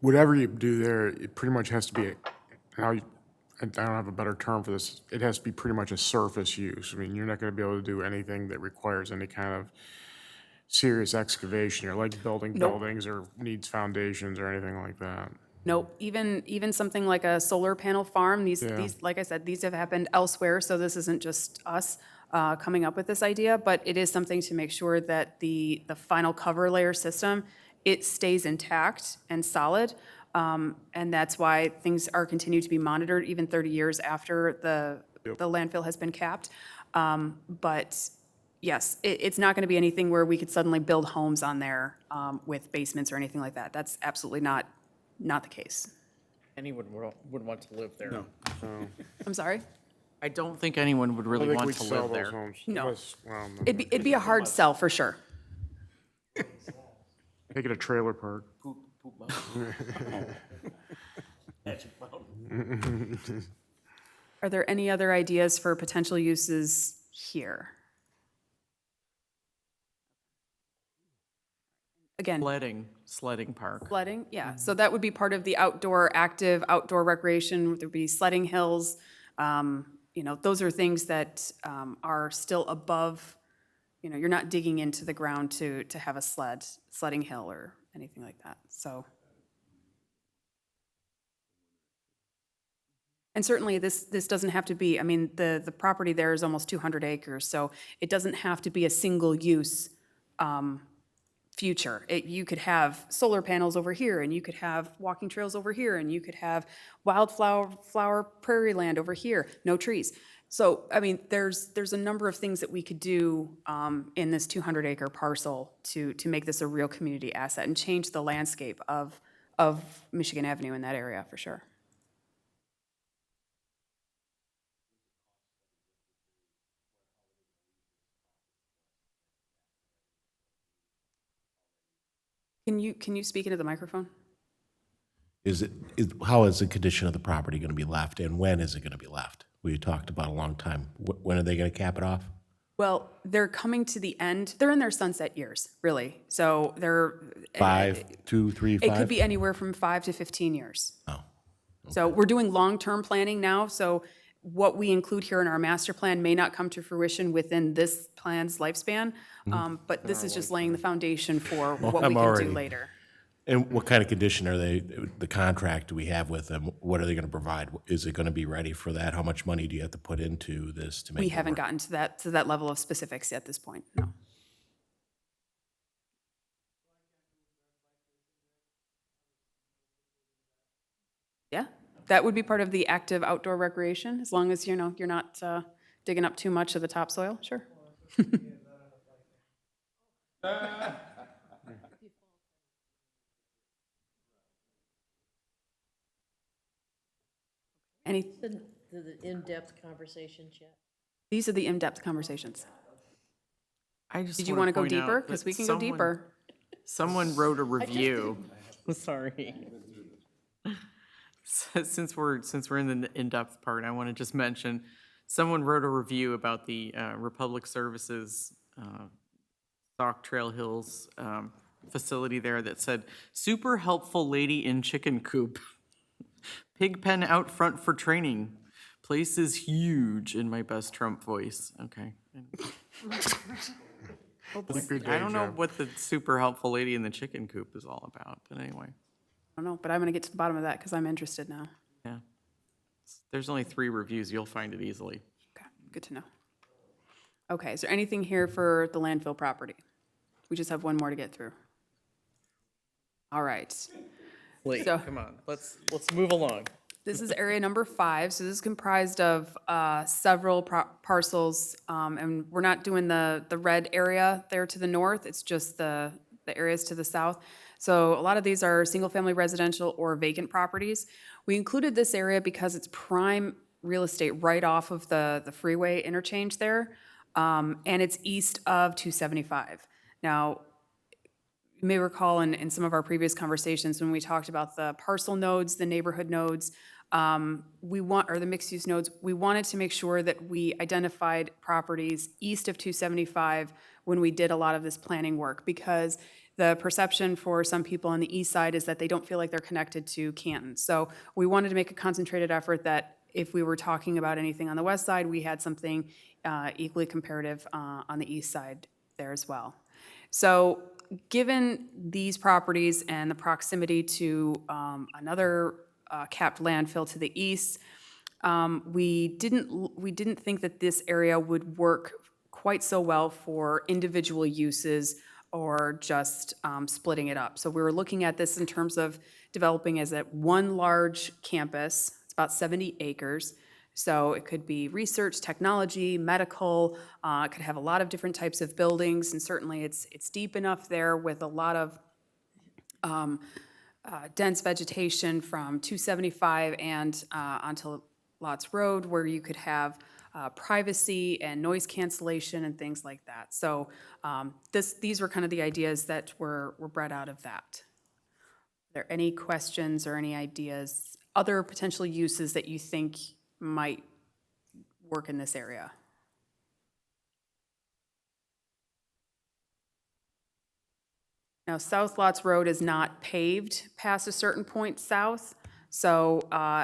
whatever you do there, it pretty much has to be, I don't have a better term for this, it has to be pretty much a surface use. I mean, you're not gonna be able to do anything that requires any kind of serious excavation, or like building buildings or needs foundations or anything like that. Nope, even something like a solar panel farm, these, like I said, these have happened elsewhere, so this isn't just us coming up with this idea, but it is something to make sure that the final cover layer system, it stays intact and solid. And that's why things are continued to be monitored even 30 years after the landfill has been capped. But yes, it's not going to be anything where we could suddenly build homes on there with basements or anything like that. That's absolutely not the case. Anyone would want to live there. So, I'm sorry? I don't think anyone would really I think want we'd to sell live those there. homes. No. Unless, well, no. It'd be a hard sell for sure. Make it a trailer park. Are there any other ideas for potential uses here? Again, Sledding park. sledding, yeah. So that would be part of the active outdoor recreation. There'd be sledding hills. Those are things that are still above, you're not digging into the ground to have a sledding hill or anything like that, so. And certainly, this doesn't have to be, the property there is almost 200 acres, so it doesn't have to be a single-use future. You could have solar panels over here, and you could have walking trails over here, and you could have wildflower prairie land over here, no trees. So, there's a number of things that we could do in this 200-acre parcel to make this a real community asset and change the landscape of Michigan Avenue in that area, for sure. Can you speak into the microphone? How is the condition of the property going to be left, and when is it going to be left? We talked about a long time. When are they going to cap it off? Well, they're coming to the end. They're in their sunset years, really. So they're 5, 2, 3, 5? It could be anywhere from 5 to 15 years. Oh. So we're doing long-term planning now. So what we include here in our master plan may not come to fruition within this plan's lifespan, but this is just laying the foundation for what we can do later. And what kind of condition are they, the contract do we have with them? What are they going to provide? Is it going to be ready for that? How much money do you have to put into this to make it We haven't work? gotten to that level of specifics at this point, no. Yeah, that would be part of the active outdoor recreation, as long as, you're not digging up too much of the topsoil, sure. Any, The in-depth conversations yet? these are the in-depth conversations. Did you want to go deeper? Because we can go deeper. Someone wrote a review. Sorry. Since we're in the in-depth part, I want to just mention, someone wrote a review about the Republic Services Stock Trail Hills facility there that said, "Super helpful lady in chicken coop. Pig pen out front for training. Place is huge," in my best Trump voice. Okay. I don't know what the super helpful lady in the chicken coop is all about, but anyway. I don't know, but I'm going to get to the bottom of that because I'm interested now. Yeah. There's only 3 reviews. You'll find it easily. Okay, good to know. Okay, is there anything here for the landfill property? We just have one more to get through. All right. Wait, So- come on. Let's move along. This is area number 5, so this is comprised of several parcels, and we're not doing the red area there to the north, it's just the areas to the south. So a lot of these are single-family residential or vacant properties. We included this area because it's prime real estate right off of the freeway interchange there, and it's east of 275. Now, you may recall in some of our previous conversations when we talked about the parcel nodes, the neighborhood nodes, or the mixed-use nodes, we wanted to make sure that we identified properties east of 275 when we did a lot of this planning work, because the perception for some people on the east side is that they don't feel like they're connected to Canton. So we wanted to make a concentrated effort that if we were talking about anything on the west side, we had something equally comparative on the east side there as well. So given these properties and the proximity to another capped landfill to the east, we didn't think that this area would work quite so well for individual uses or just splitting it up. So we were looking at this in terms of developing as one large campus. It's about 70 acres. So it could be research, technology, medical. It could have a lot of different types of buildings, and certainly it's deep enough there with a lot of dense vegetation from 275 and onto Lots Road, where you could have privacy and noise cancellation and things like that. So these were kind of the ideas that were bred out of that. Are there any questions or any ideas, other potential uses that you think might work in this area? Now, South Lots Road is not paved past a certain point south, so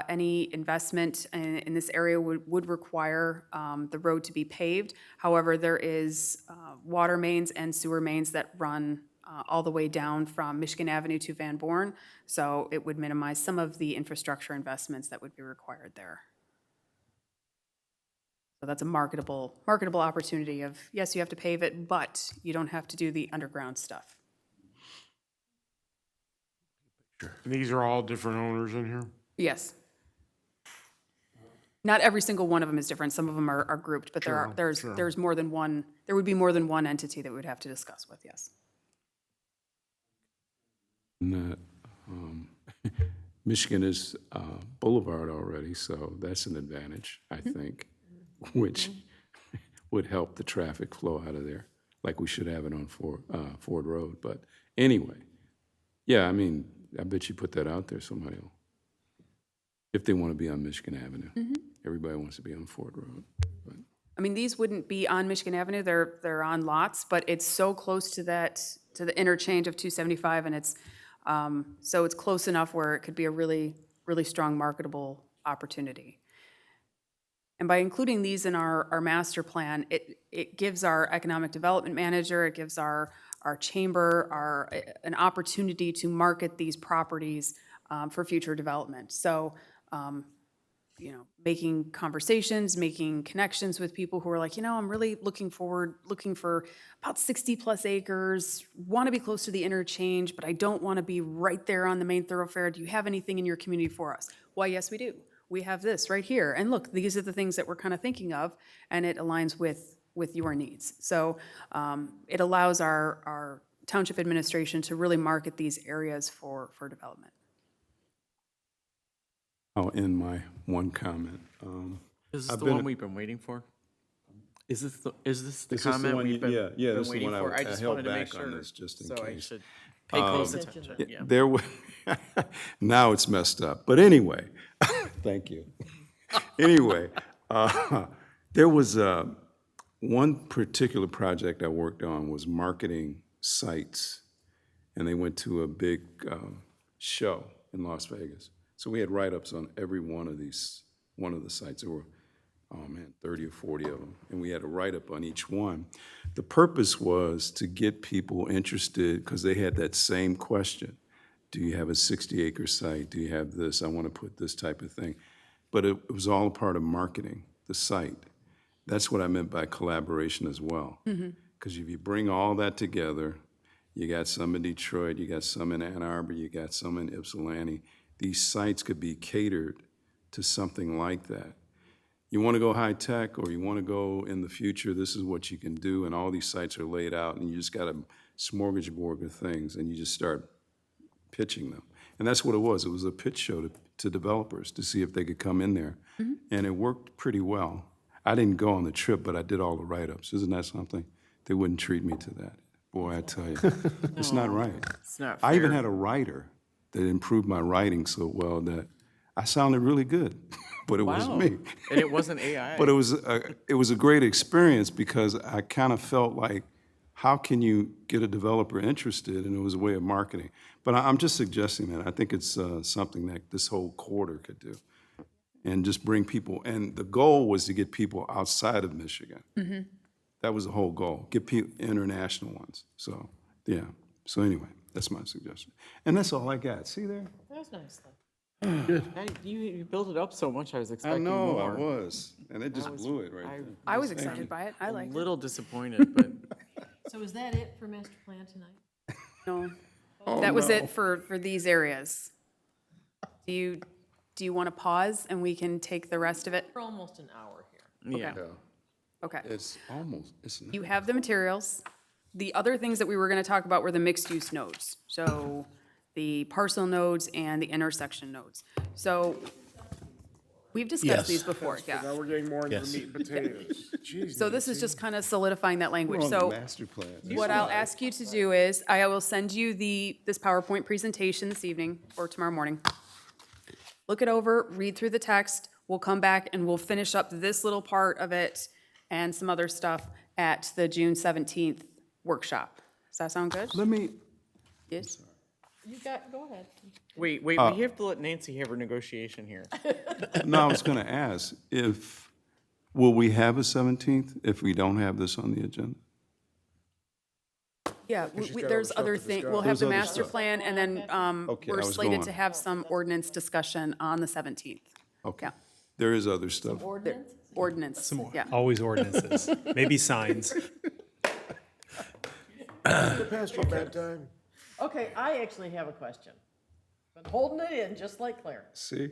any investment in this area would require the road to be paved. However, there is water mains and sewer mains that run all the way down from Michigan Avenue to Van Born, so it would minimize some of the infrastructure investments that would be required there. So that's a marketable opportunity of, yes, you have to pave it, but you don't have to do the underground stuff. These are all different owners in here? Yes. Not every single one of them is different. Some of them are grouped, but Sure, there's more than one, there would be more than one entity that we would have to discuss with, yes. And, Michigan is Boulevard already, so that's an advantage, I think, which would help the traffic flow out of there, like we should have it on Ford Road. But anyway, yeah, I mean, I bet you put that out there, somebody will, if they want to be on Michigan Avenue. Everybody wants to be on Ford Road. But I mean, these wouldn't be on Michigan Avenue, they're on lots, but it's so close to the interchange of 275, and it's, so it's close enough where it could be a really, really strong marketable opportunity. And by including these in our master plan, it gives our economic development manager, it gives our chamber an opportunity to market these properties for future development. So, making conversations, making connections with people who are like, I'm really looking for about 60+ acres, want to be close to the interchange, but I don't want to be right there on the main thoroughfare. Do you have anything in your community for us? Why, yes, we do. We have this right here. And look, these are the things that we're kind of thinking of, and it aligns with your needs. So it allows our township administration to really market these areas for development. I'll end my one comment. Is this I've the been- one we've been waiting for? Is this the This is the comment one we've you- yeah, been this is the waiting one for? I I just held wanted to make back on sure. this just in So I case. should pay close attention, yeah. There was, now it's messed up. But anyway, thank you. Anyway, there was one particular project I worked on was marketing sites, and they went to a big show in Las Vegas. So we had write-ups on every one of the sites. There were, 30 or 40 of them, and we had a write-up on each one. The purpose was to get people interested, because they had that same question. Do you have a 60-acre site? Do you have this? I want to put this type of thing. But it was all a part of marketing the site. That's what I meant by collaboration as well. Because if you bring all that together, you got some in Detroit, you got some in Ann Arbor, you got some in Ypsilanti. These sites could be catered to something like that. You want to go high tech, or you want to go in the future, this is what you can do, and all these sites are laid out, and you just got a smorgasbord of things, and you just start pitching them. And that's what it was. It was a pitch show to developers to see if they could come in there. And it worked pretty well. I didn't go on the trip, but I did all the write-ups. Isn't that something? They wouldn't treat me to that. Boy, I tell you, it's not right. It's not I even fair. had a writer that improved my writing so well that I sounded really good, but it was Wow. me. And it wasn't AI. But it was a great experience because I kind of felt like, how can you get a developer interested? And it was a way of marketing. But I'm just suggesting that. I think it's something that this whole quarter could do. And just bring people, and the goal was to get people outside of Michigan. That was the whole goal, get people, international ones. So, yeah. So anyway, that's my suggestion. And that's all I got. See there? That was nice, though. You built it up so much, I was I expecting know, more. I was. And it just blew it right there. I was excited by it. I liked A it. little disappointed, but So is that it for master plan tonight? No, Oh, that was no. it for these areas. Do you want to pause and we can take the rest of it? We're almost an hour here. yeah. Okay. It's almost, it's not. You have the materials. The other things that we were going to talk about were the mixed-use nodes. So the parcel nodes and the intersection nodes. So we've discussed these before, Now yeah. we're getting more into Yes. the meat and potatoes. Jeez, So this is just kind of solidifying that language. We're on the So master plan. what I'll ask you to do is, I will send you this PowerPoint presentation this evening or tomorrow morning. Look it over, read through the text. We'll come back and we'll finish up this little part of it and some other stuff at the June 17th workshop. Does that sound good? Let me, Yes? Go ahead. Wait, we have to let Nancy have her negotiation here. no, I was going to ask, will we have a 17th if we don't have this on the agenda? Yeah, she's got there's other other stuff to things, discuss. we'll have There's the other master stuff. plan, and then Okay, I we're was slated going. to have some ordinance discussion on the 17th. Okay. Yeah. There is other stuff. Ordinance, yeah. Always ordinances, maybe signs. Past your bedtime. Okay, I actually have a question. Been holding it in, just like Claire. See?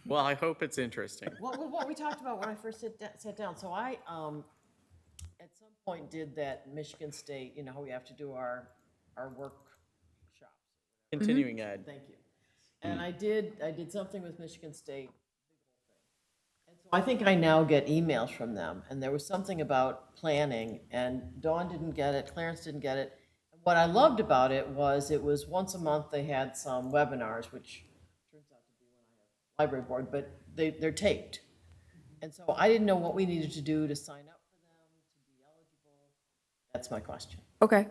Well, I hope it's interesting. What we talked about when I first sat down, so I, at some point did that Michigan State, you know, how we have to do our workshops. Continuing ed. Thank you. And I did something with Michigan State. And so I think I now get emails from them, and there was something about planning, and Dawn didn't get it, Clarence didn't get it. What I loved about it was once a month, they had some webinars, which turns out to be when I have library board, but they're taped. And so I didn't know what we needed to do to sign up for them, to be eligible. That's my question. Okay.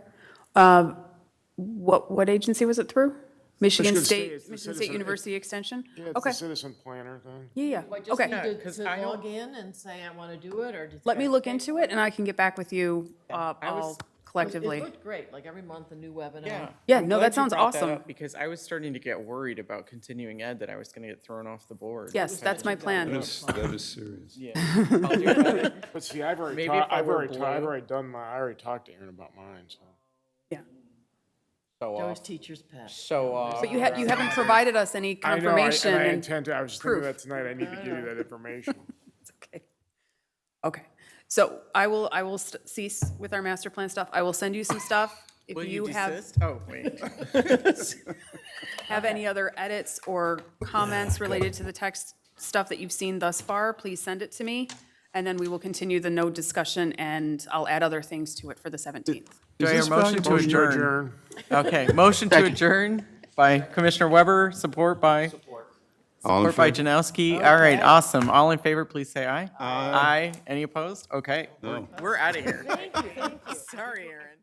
What agency was it through? Michigan Michigan State, State, it's the Michigan State citizen- University Extension? Yeah, it's Okay, the citizen planner thing. yeah, Do I yeah, just okay. need 'cause to I know- log in and say I want to do it, or does? Let me look into it, and I can get back with you all collectively. It looked great, like every month a new webinar. Yeah. Yeah, I'm no, glad that you sounds brought awesome. up Because I was starting to get worried about continuing ed, that I was going to get thrown off the board. Yes, that's my plan. That is serious. Yeah. I'll do better. But see, I've already, Maybe if I were blue. I've already done I already talked to Aaron about mine, so. Yeah. Show Joe's off. teacher's pet. Show off. But you haven't provided us any I know, confirmation. and I and- intend to, I was just thinking proof. that tonight, I need to give you that information. It's okay. Okay, so I will cease with our master plan stuff. I will send you some stuff. If Will you you have desist? Oh, wait. have any other edits or comments related to the text stuff that you've seen thus far, please send it to me. And then we will continue the node discussion, and I'll add other things to it for the 17th. Do I hear a motion to Motion to adjourn? Okay, motion to adjourn by Commissioner Weber, support by? All in Support by favor? Janowski. All right, awesome. All in favor, please say aye. Aye. Any opposed? Okay, No. we're out of here. Sorry, Aaron.